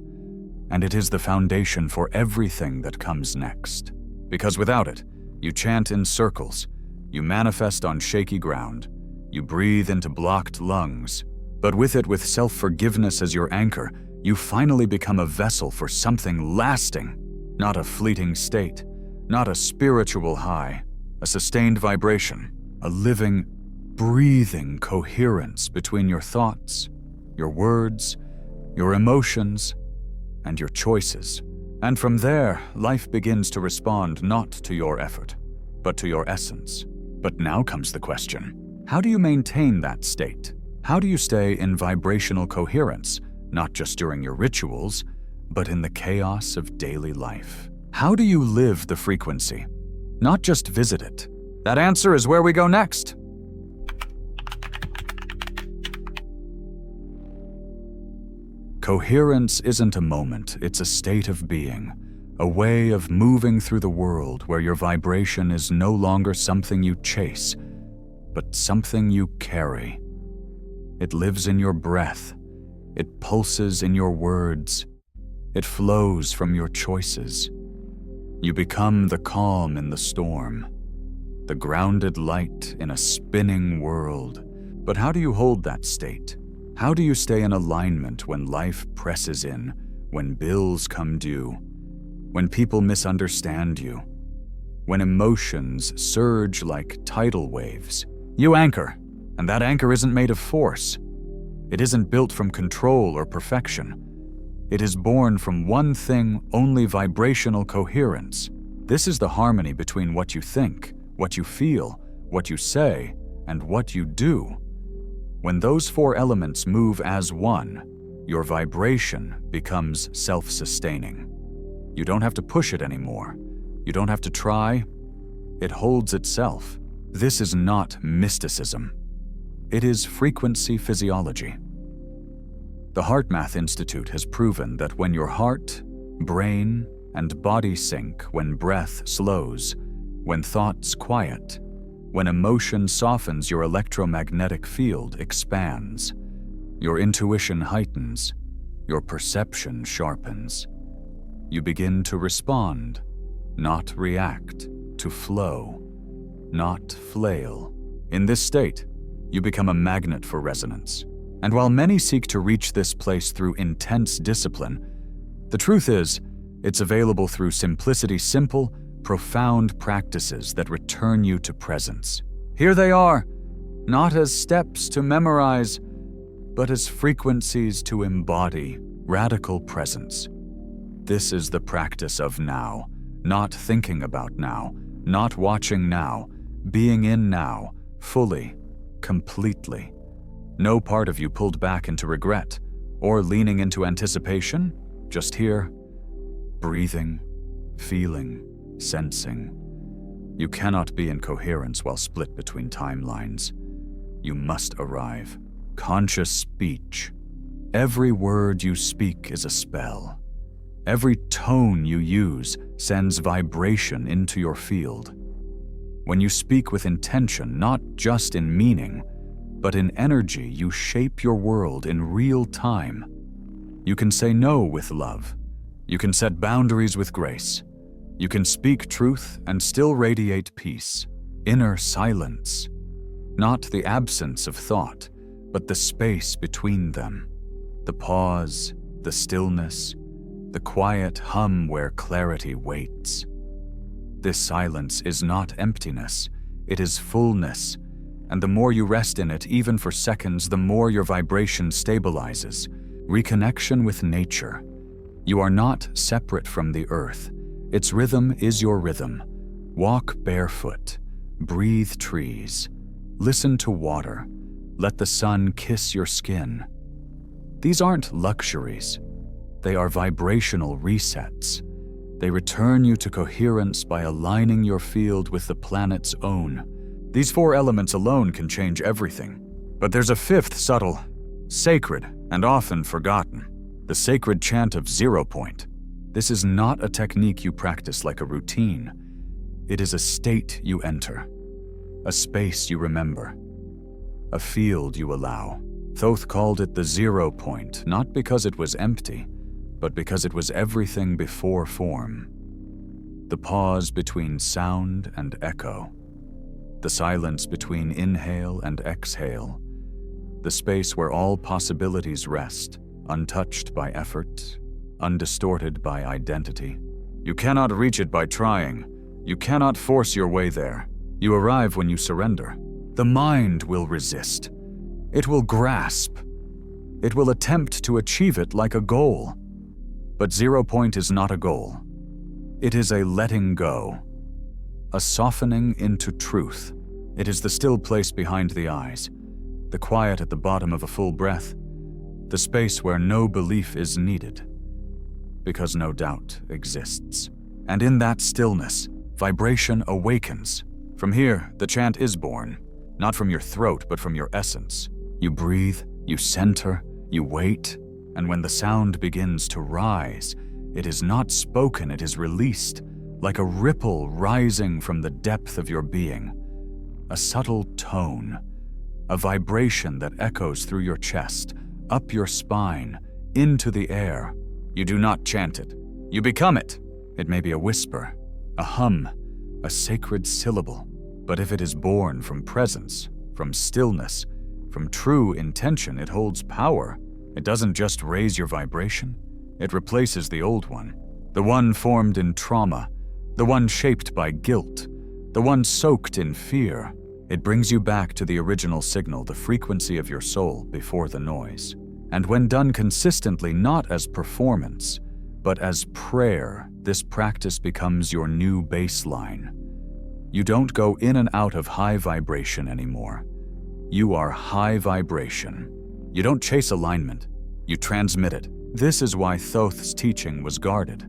And it is the foundation for everything that comes next. Because without it, you chant in circles, you manifest on shaky ground, you breathe into blocked lungs. But with it, with self-forgiveness as your anchor, you finally become a vessel for something lasting. Not a fleeting state, not a spiritual high, a sustained vibration, a living, breathing coherence between your thoughts, your words, your emotions, and your choices. And from there, life begins to respond not to your effort, but to your essence. But now comes the question, how do you maintain that state? How do you stay in vibrational coherence, not just during your rituals, but in the chaos of daily life? How do you live the frequency, not just visit it? That answer is where we go next. Coherence isn't a moment, it's a state of being, a way of moving through the world where your vibration is no longer something you chase, but something you carry. It lives in your breath, it pulses in your words, it flows from your choices. You become the calm in the storm, the grounded light in a spinning world. But how do you hold that state? How do you stay in alignment when life presses in, when bills come due, when people misunderstand you, when emotions surge like tidal waves? You anchor, and that anchor isn't made of force. It isn't built from control or perfection. It is born from one thing only: vibrational coherence. This is the harmony between what you think, what you feel, what you say, and what you do. When those four elements move as one, your vibration becomes self-sustaining. You don't have to push it anymore. You don't have to try. It holds itself. This is not mysticism. It is frequency physiology. The HeartMath Institute has proven that when your heart, brain, and body sync, when breath slows, when thoughts quiet, when emotion softens, your electromagnetic field expands. Your intuition heightens. Your perception sharpens. You begin to respond, not react, to flow, not flail. In this state, you become a magnet for resonance. And while many seek to reach this place through intense discipline, the truth is, it's available through simplicity, simple, profound practices that return you to presence. Here they are, not as steps to memorize, but as frequencies to embody radical presence. This is the practice of now, not thinking about now, not watching now, being in now, fully, completely. No part of you pulled back into regret or leaning into anticipation, just here, breathing, feeling, sensing. You cannot be in coherence while split between timelines. You must arrive. Conscious speech. Every word you speak is a spell. Every tone you use sends vibration into your field. When you speak with intention, not just in meaning, but in energy, you shape your world in real time. You can say no with love. You can set boundaries with grace. You can speak truth and still radiate peace, inner silence. Not the absence of thought, but the space between them. The pause, the stillness, the quiet hum where clarity waits. This silence is not emptiness, it is fullness, and the more you rest in it, even for seconds, the more your vibration stabilizes. Reconnection with nature. You are not separate from the earth. Its rhythm is your rhythm. Walk barefoot, breathe trees, listen to water, let the sun kiss your skin. These aren't luxuries. They are vibrational resets. They return you to coherence by aligning your field with the planet's own. These 4 elements alone can change everything. But there's a 5th subtle, sacred, and often forgotten. The sacred chant of 0 point. This is not a technique you practice like a routine. It is a state you enter, a space you remember, a field you allow. Thoth called it the 0 point, not because it was empty, but because it was everything before form. The pause between sound and echo. The silence between inhale and exhale. The space where all possibilities rest, untouched by effort, undistorted by identity. You cannot reach it by trying. You cannot force your way there. You arrive when you surrender. The mind will resist. It will grasp. It will attempt to achieve it like a goal. But 0 point is not a goal. It is a letting go, a softening into truth. It is the still place behind the eyes, the quiet at the bottom of a full breath, the space where no belief is needed, because no doubt exists. And in that stillness, vibration awakens. From here, the chant is born, not from your throat, but from your essence. You breathe, you center, you wait, and when the sound begins to rise, it is not spoken, it is released, like a ripple rising from the depth of your being. A subtle tone, a vibration that echoes through your chest, up your spine, into the air. You do not chant it. You become it. It may be a whisper, a hum, a sacred syllable. But if it is born from presence, from stillness, from true intention, it holds power. It doesn't just raise your vibration, it replaces the old one. The one formed in trauma, the one shaped by guilt, the one soaked in fear. It brings you back to the original signal, the frequency of your soul before the noise. And when done consistently, not as performance, but as prayer, this practice becomes your new baseline. You don't go in and out of high vibration anymore. You are high vibration. You don't chase alignment, you transmit it. This is why Thoth's teaching was guarded.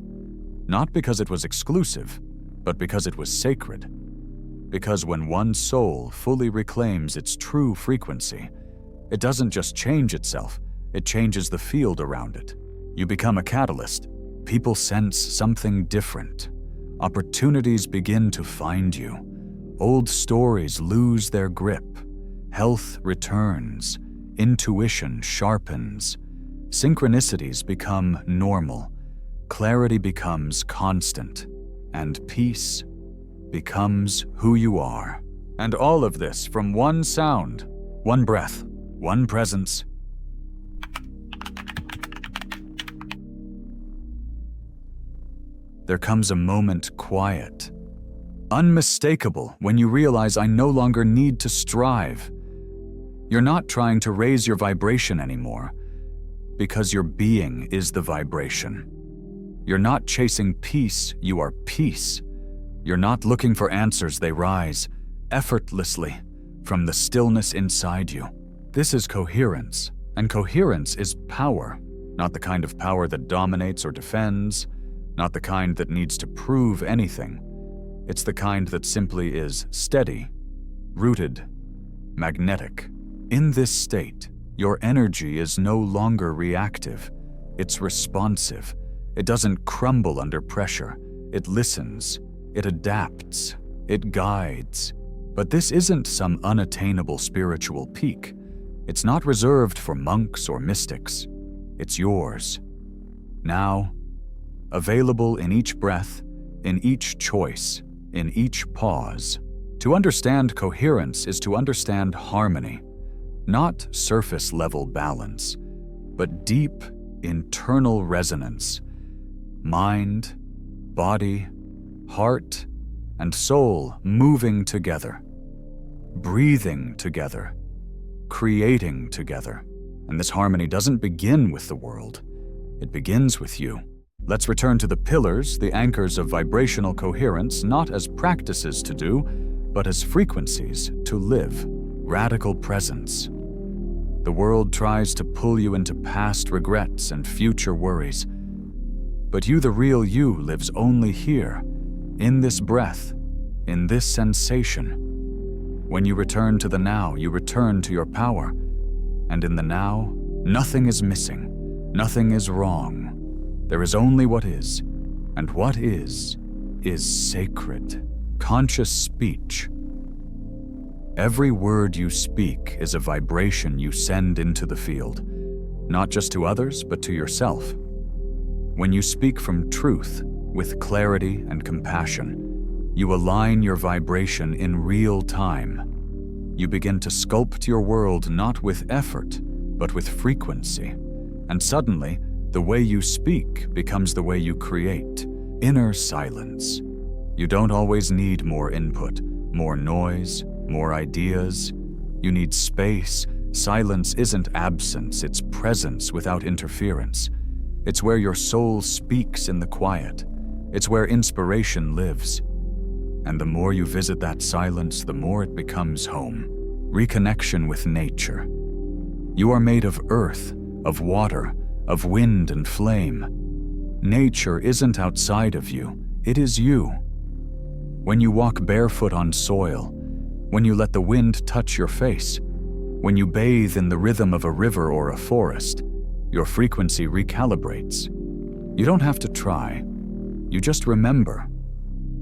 Not because it was exclusive, but because it was sacred. Because when one soul fully reclaims its true frequency, it doesn't just change itself, it changes the field around it. You become a catalyst. People sense something different. Opportunities begin to find you. Old stories lose their grip. Health returns. Intuition sharpens. Synchronicities become normal. Clarity becomes constant. and peace becomes who you are. And all of this from one sound, one breath, one presence. There comes a moment quiet, unmistakable, when you realize I no longer need to strive. You're not trying to raise your vibration anymore, because your being is the vibration. You're not chasing peace, you are peace. You're not looking for answers, they rise effortlessly from the stillness inside you. This is coherence, and coherence is power, not the kind of power that dominates or defends, not the kind that needs to prove anything. It's the kind that simply is steady, rooted, magnetic. In this state, your energy is no longer reactive. It's responsive. It doesn't crumble under pressure. It listens. It adapts. It guides. But this isn't some unattainable spiritual peak. It's not reserved for monks or mystics. It's yours. Now, available in each breath, in each choice, in each pause. To understand coherence is to understand harmony, not surface-level balance, but deep, internal resonance. Mind, body, heart, and soul moving together, breathing together, creating together. And this harmony doesn't begin with the world. It begins with you. Let's return to the pillars, the anchors of vibrational coherence, not as practices to do, but as frequencies to live. Radical presence. The world tries to pull you into past regrets and future worries. But you, the real you, lives only here, in this breath, in this sensation. When you return to the now, you return to your power. And in the now, nothing is missing, nothing is wrong. There is only what is, and what is sacred. Conscious speech. Every word you speak is a vibration you send into the field, not just to others, but to yourself. When you speak from truth, with clarity and compassion, you align your vibration in real time. You begin to sculpt your world not with effort, but with frequency. And suddenly, the way you speak becomes the way you create. Inner silence. You don't always need more input, more noise, more ideas. You need space. Silence isn't absence, it's presence without interference. It's where your soul speaks in the quiet. It's where inspiration lives. And the more you visit that silence, the more it becomes home. Reconnection with nature. You are made of earth, of water, of wind and flame. Nature isn't outside of you, it is you. When you walk barefoot on soil, when you let the wind touch your face, when you bathe in the rhythm of a river or a forest, your frequency recalibrates. You don't have to try. You just remember.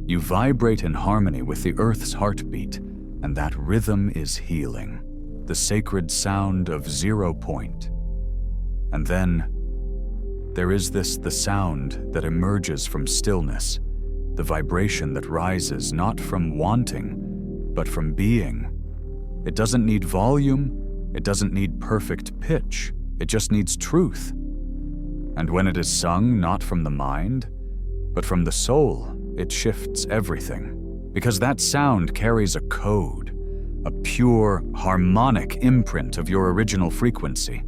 You vibrate in harmony with the earth's heartbeat, and that rhythm is healing, the sacred sound of 0 point. And then, there is the sound that emerges from stillness, the vibration that rises not from wanting, but from being. It doesn't need volume, it doesn't need perfect pitch, it just needs truth. And when it is sung not from the mind, but from the soul, it shifts everything. Because that sound carries a code, a pure, harmonic imprint of your original frequency,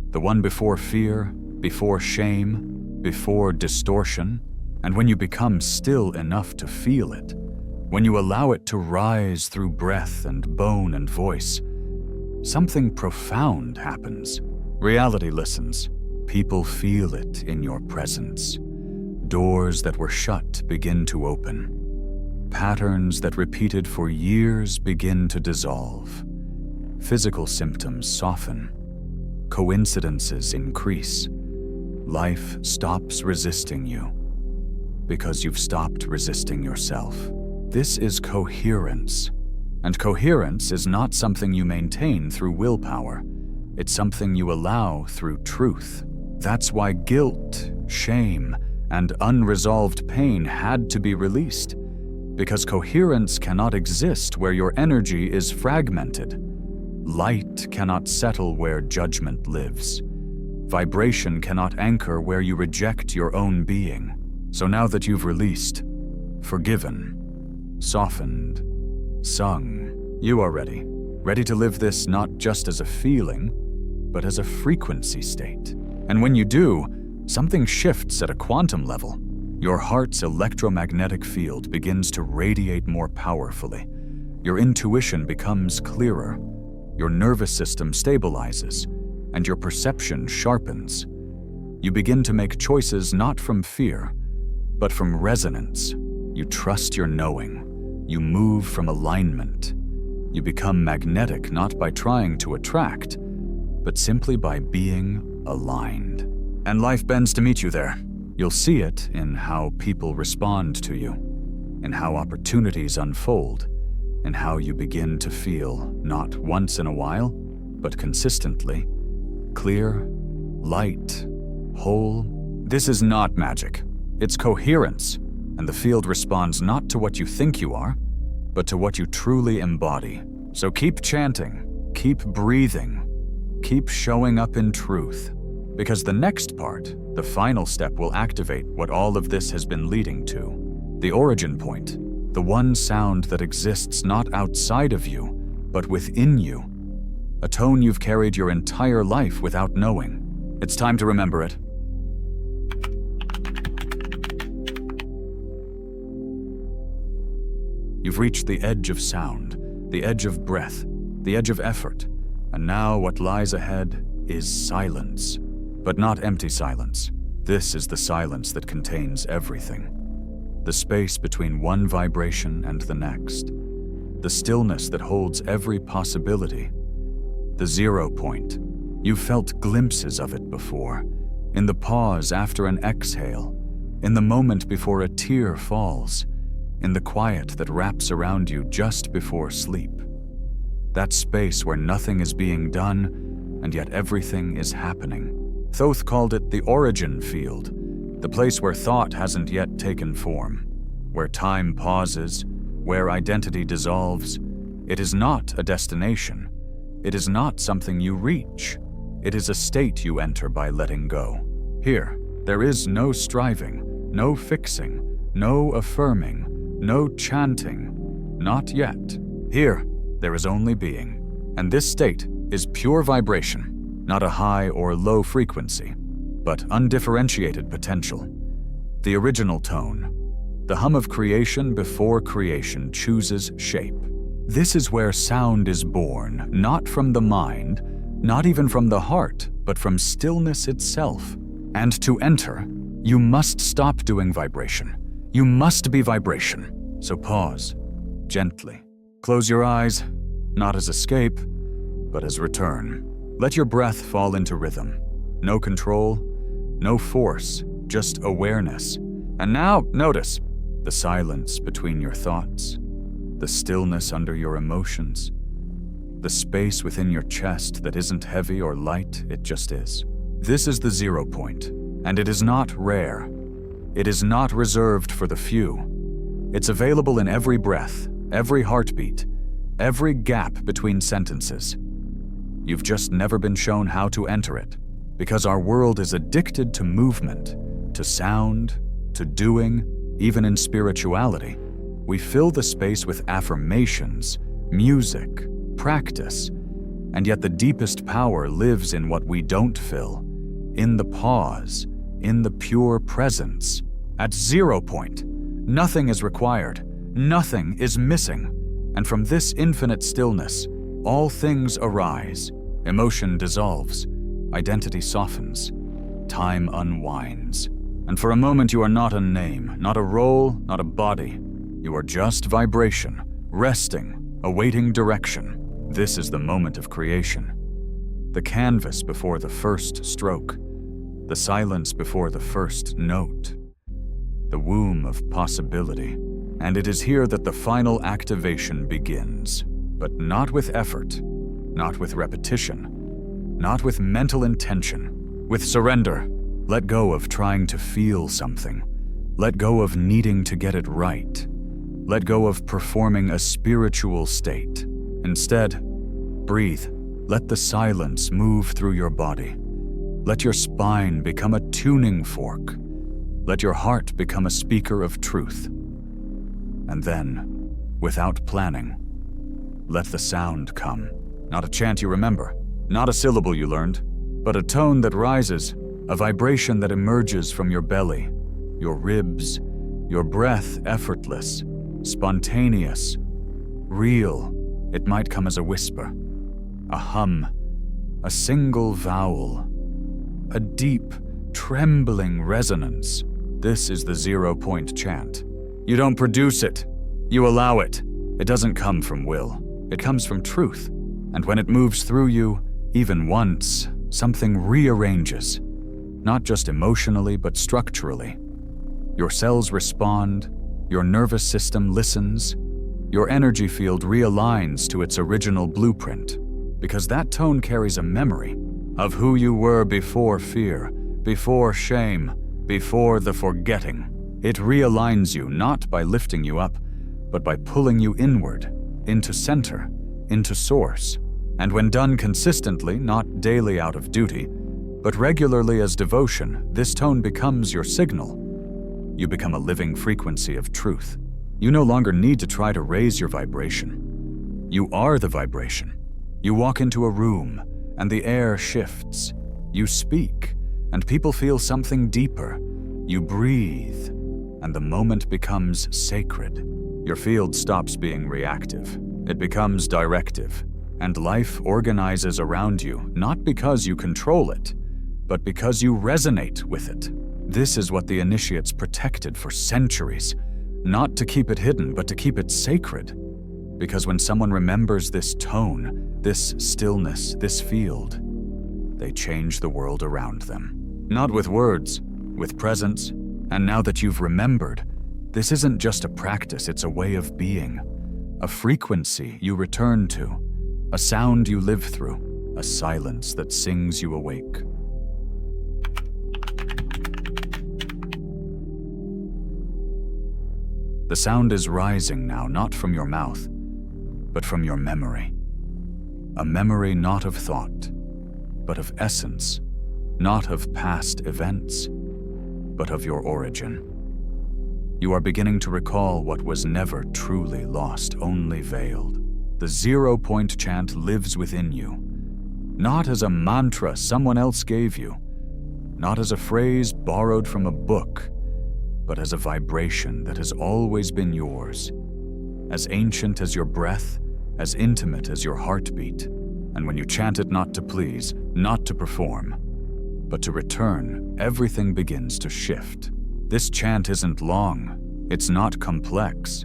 the one before fear, before shame, before distortion. And when you become still enough to feel it, when you allow it to rise through breath and bone and voice, something profound happens. Reality listens. People feel it in your presence. Doors that were shut begin to open. Patterns that repeated for years begin to dissolve. Physical symptoms soften. Coincidences increase. Life stops resisting you because you've stopped resisting yourself. This is coherence. And coherence is not something you maintain through willpower. It's something you allow through truth. That's why guilt, shame, and unresolved pain had to be released, because coherence cannot exist where your energy is fragmented. Light cannot settle where judgment lives. Vibration cannot anchor where you reject your own being. So now that you've released, forgiven, softened, sung, you are ready to live this not just as a feeling, but as a frequency state. And when you do, something shifts at a quantum level. Your heart's electromagnetic field begins to radiate more powerfully. Your intuition becomes clearer. Your nervous system stabilizes, and your perception sharpens. You begin to make choices not from fear, but from resonance. You trust your knowing. You move from alignment. You become magnetic not by trying to attract, but simply by being aligned. And life bends to meet you there. You'll see it in how people respond to you, in how opportunities unfold, in how you begin to feel, not once in a while, but consistently, clear, light, whole. This is not magic. It's coherence, and the field responds not to what you think you are, but to what you truly embody. So keep chanting, keep breathing, keep showing up in truth, because the next part, the final step, will activate what all of this has been leading to. The origin point, the one sound that exists not outside of you, but within you. A tone you've carried your entire life without knowing. It's time to remember it. You've reached the edge of sound, the edge of breath, the edge of effort, and now what lies ahead is silence. But not empty silence. This is the silence that contains everything. The space between one vibration and the next. The stillness that holds every possibility. The 0 point. You've felt glimpses of it before. In the pause after an exhale. In the moment before a tear falls. In the quiet that wraps around you just before sleep. That space where nothing is being done, and yet everything is happening. Thoth called it the origin field, the place where thought hasn't yet taken form, where time pauses, where identity dissolves. It is not a destination. It is not something you reach. It is a state you enter by letting go. Here, there is no striving, no fixing, no affirming, no chanting. Not yet. Here, there is only being. And this state is pure vibration. Not a high or low frequency, but undifferentiated potential. The original tone. The hum of creation before creation chooses shape. This is where sound is born, not from the mind, not even from the heart, but from stillness itself. And to enter, you must stop doing vibration. You must be vibration. So pause, gently. Close your eyes, not as escape, but as return. Let your breath fall into rhythm. No control, no force, just awareness. And now, notice the silence between your thoughts, the stillness under your emotions, the space within your chest that isn't heavy or light, it just is. This is the 0 point, and it is not rare. It is not reserved for the few. It's available in every breath, every heartbeat, every gap between sentences. You've just never been shown how to enter it, because our world is addicted to movement, to sound, to doing, even in spirituality. We fill the space with affirmations, music, practice, and yet the deepest power lives in what we don't fill, in the pause, in the pure presence. At 0 point, nothing is required, nothing is missing, and from this infinite stillness, all things arise, emotion dissolves, identity softens, time unwinds. And for a moment you are not a name, not a role, not a body. You are just vibration, resting, awaiting direction. This is the moment of creation. The canvas before the first stroke, the silence before the first note, the womb of possibility. And it is here that the final activation begins, but not with effort, not with repetition, not with mental intention, with surrender. Let go of trying to feel something. Let go of needing to get it right. Let go of performing a spiritual state. Instead, breathe. Let the silence move through your body. Let your spine become a tuning fork. Let your heart become a speaker of truth. And then, without planning, let the sound come. Not a chant you remember, not a syllable you learned, but a tone that rises, a vibration that emerges from your belly, your ribs, your breath effortless, spontaneous, real. It might come as a whisper, a hum, a single vowel, a deep, trembling resonance. This is the 0-point chant. You don't produce it, you allow it. It doesn't come from will, it comes from truth. And when it moves through you, even once, something rearranges. Not just emotionally, but structurally. Your cells respond, your nervous system listens, your energy field realigns to its original blueprint, because that tone carries a memory of who you were before fear, before shame, before the forgetting. It realigns you not by lifting you up, but by pulling you inward, into center, into source. And when done consistently, not daily out of duty, but regularly as devotion, this tone becomes your signal. You become a living frequency of truth. You no longer need to try to raise your vibration. You are the vibration. You walk into a room, and the air shifts. You speak, and people feel something deeper. You breathe, and the moment becomes sacred. Your field stops being reactive. It becomes directive. And life organizes around you, not because you control it, but because you resonate with it. This is what the initiates protected for centuries, not to keep it hidden, but to keep it sacred. Because when someone remembers this tone, this stillness, this field, they change the world around them. Not with words, with presence. And now that you've remembered, this isn't just a practice, it's a way of being, a frequency you return to, a sound you live through, a silence that sings you awake. The sound is rising now, not from your mouth, but from your memory. A memory not of thought, but of essence, not of past events, but of your origin. You are beginning to recall what was never truly lost, only veiled. The 0-point chant lives within you, not as a mantra someone else gave you, not as a phrase borrowed from a book, but as a vibration that has always been yours, as ancient as your breath, as intimate as your heartbeat. And when you chant it not to please, not to perform, but to return, everything begins to shift. This chant isn't long, it's not complex.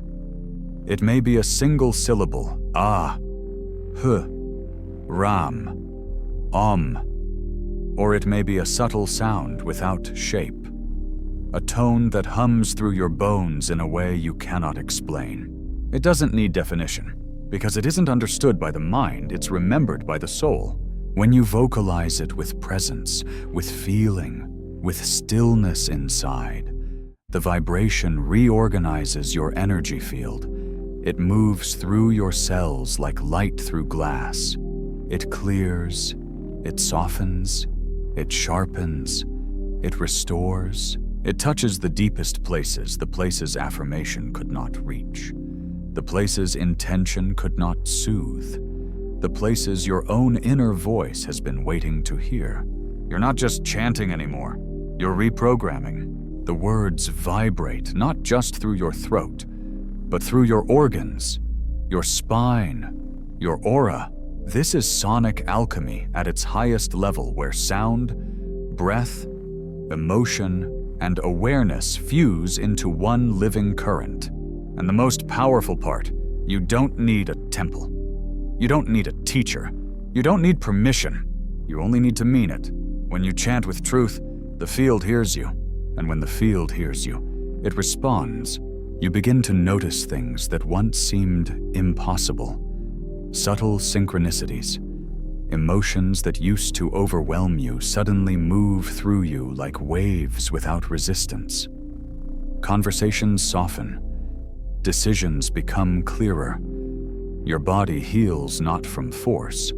It may be a single syllable, ah, huh, ram, or it may be a subtle sound without shape, a tone that hums through your bones in a way you cannot explain. It doesn't need definition, because it isn't understood by the mind, it's remembered by the soul. When you vocalize it with presence, with feeling, with stillness inside, the vibration reorganizes your energy field. It moves through your cells like light through glass. It clears, it softens, it sharpens, it restores. It touches the deepest places, the places affirmation could not reach, the places intention could not soothe, the places your own inner voice has been waiting to hear. You're not just chanting anymore, you're reprogramming. The words vibrate not just through your throat, but through your organs, your spine, your aura. This is sonic alchemy at its highest level, where sound, breath, emotion, and awareness fuse into one living current. And the most powerful part, you don't need a temple. You don't need a teacher. You don't need permission. You only need to mean it. When you chant with truth, the field hears you. And when the field hears you, it responds. You begin to notice things that once seemed impossible. Subtle synchronicities, Emotions that used to overwhelm you suddenly move through you like waves without resistance. Conversations soften. Decisions become clearer. Your body heals not from force,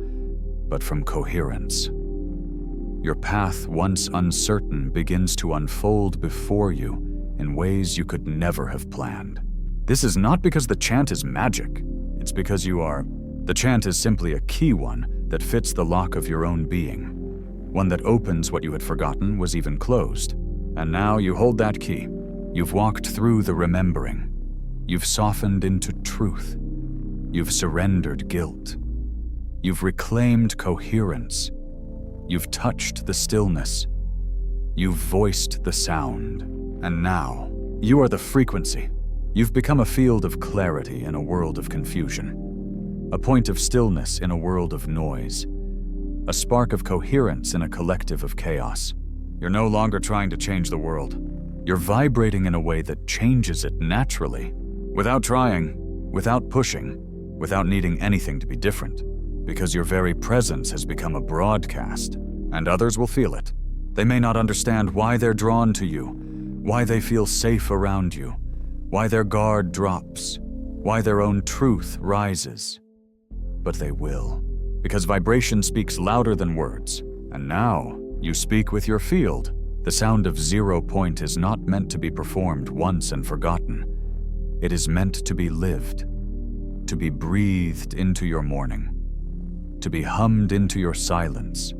but from coherence. Your path, once uncertain, begins to unfold before you in ways you could never have planned. This is not because the chant is magic. It's because you are. The chant is simply a key one that fits the lock of your own being. One that opens what you had forgotten was even closed. And now you hold that key. You've walked through the remembering. You've softened into truth. You've surrendered guilt. You've reclaimed coherence. You've touched the stillness. You've voiced the sound. And now, you are the frequency. You've become a field of clarity in a world of confusion. A point of stillness in a world of noise. A spark of coherence in a collective of chaos. You're no longer trying to change the world. You're vibrating in a way that changes it naturally. Without trying, without pushing, without needing anything to be different. Because your very presence has become a broadcast, and others will feel it. They may not understand why they're drawn to you, why they feel safe around you, why their guard drops, why their own truth rises. But they will, because vibration speaks louder than words. And now, you speak with your field. The sound of 0 point is not meant to be performed once and forgotten. It is meant to be lived, to be breathed into your morning, to be hummed into your silence,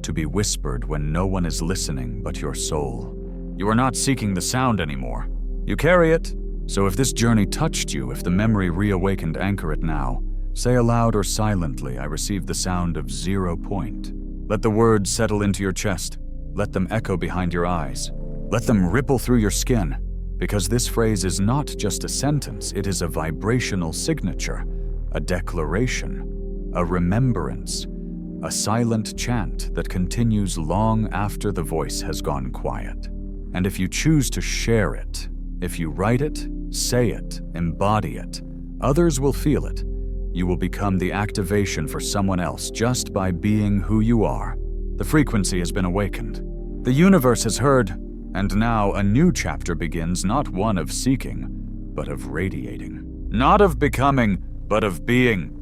to be whispered when no one is listening but your soul. You are not seeking the sound anymore. You carry it. So if this journey touched you, if the memory reawakened, anchor it now. Say aloud or silently, I receive the sound of 0 point. Let the words settle into your chest. Let them echo behind your eyes. Let them ripple through your skin. Because this phrase is not just a sentence, it is a vibrational signature, a declaration, a remembrance, a silent chant that continues long after the voice has gone quiet. And if you choose to share it, if you write it, say it, embody it, others will feel it. You will become the activation for someone else just by being who you are. The frequency has been awakened. The universe has heard, and now a new chapter begins, not one of seeking, but of radiating. Not of becoming, but of being.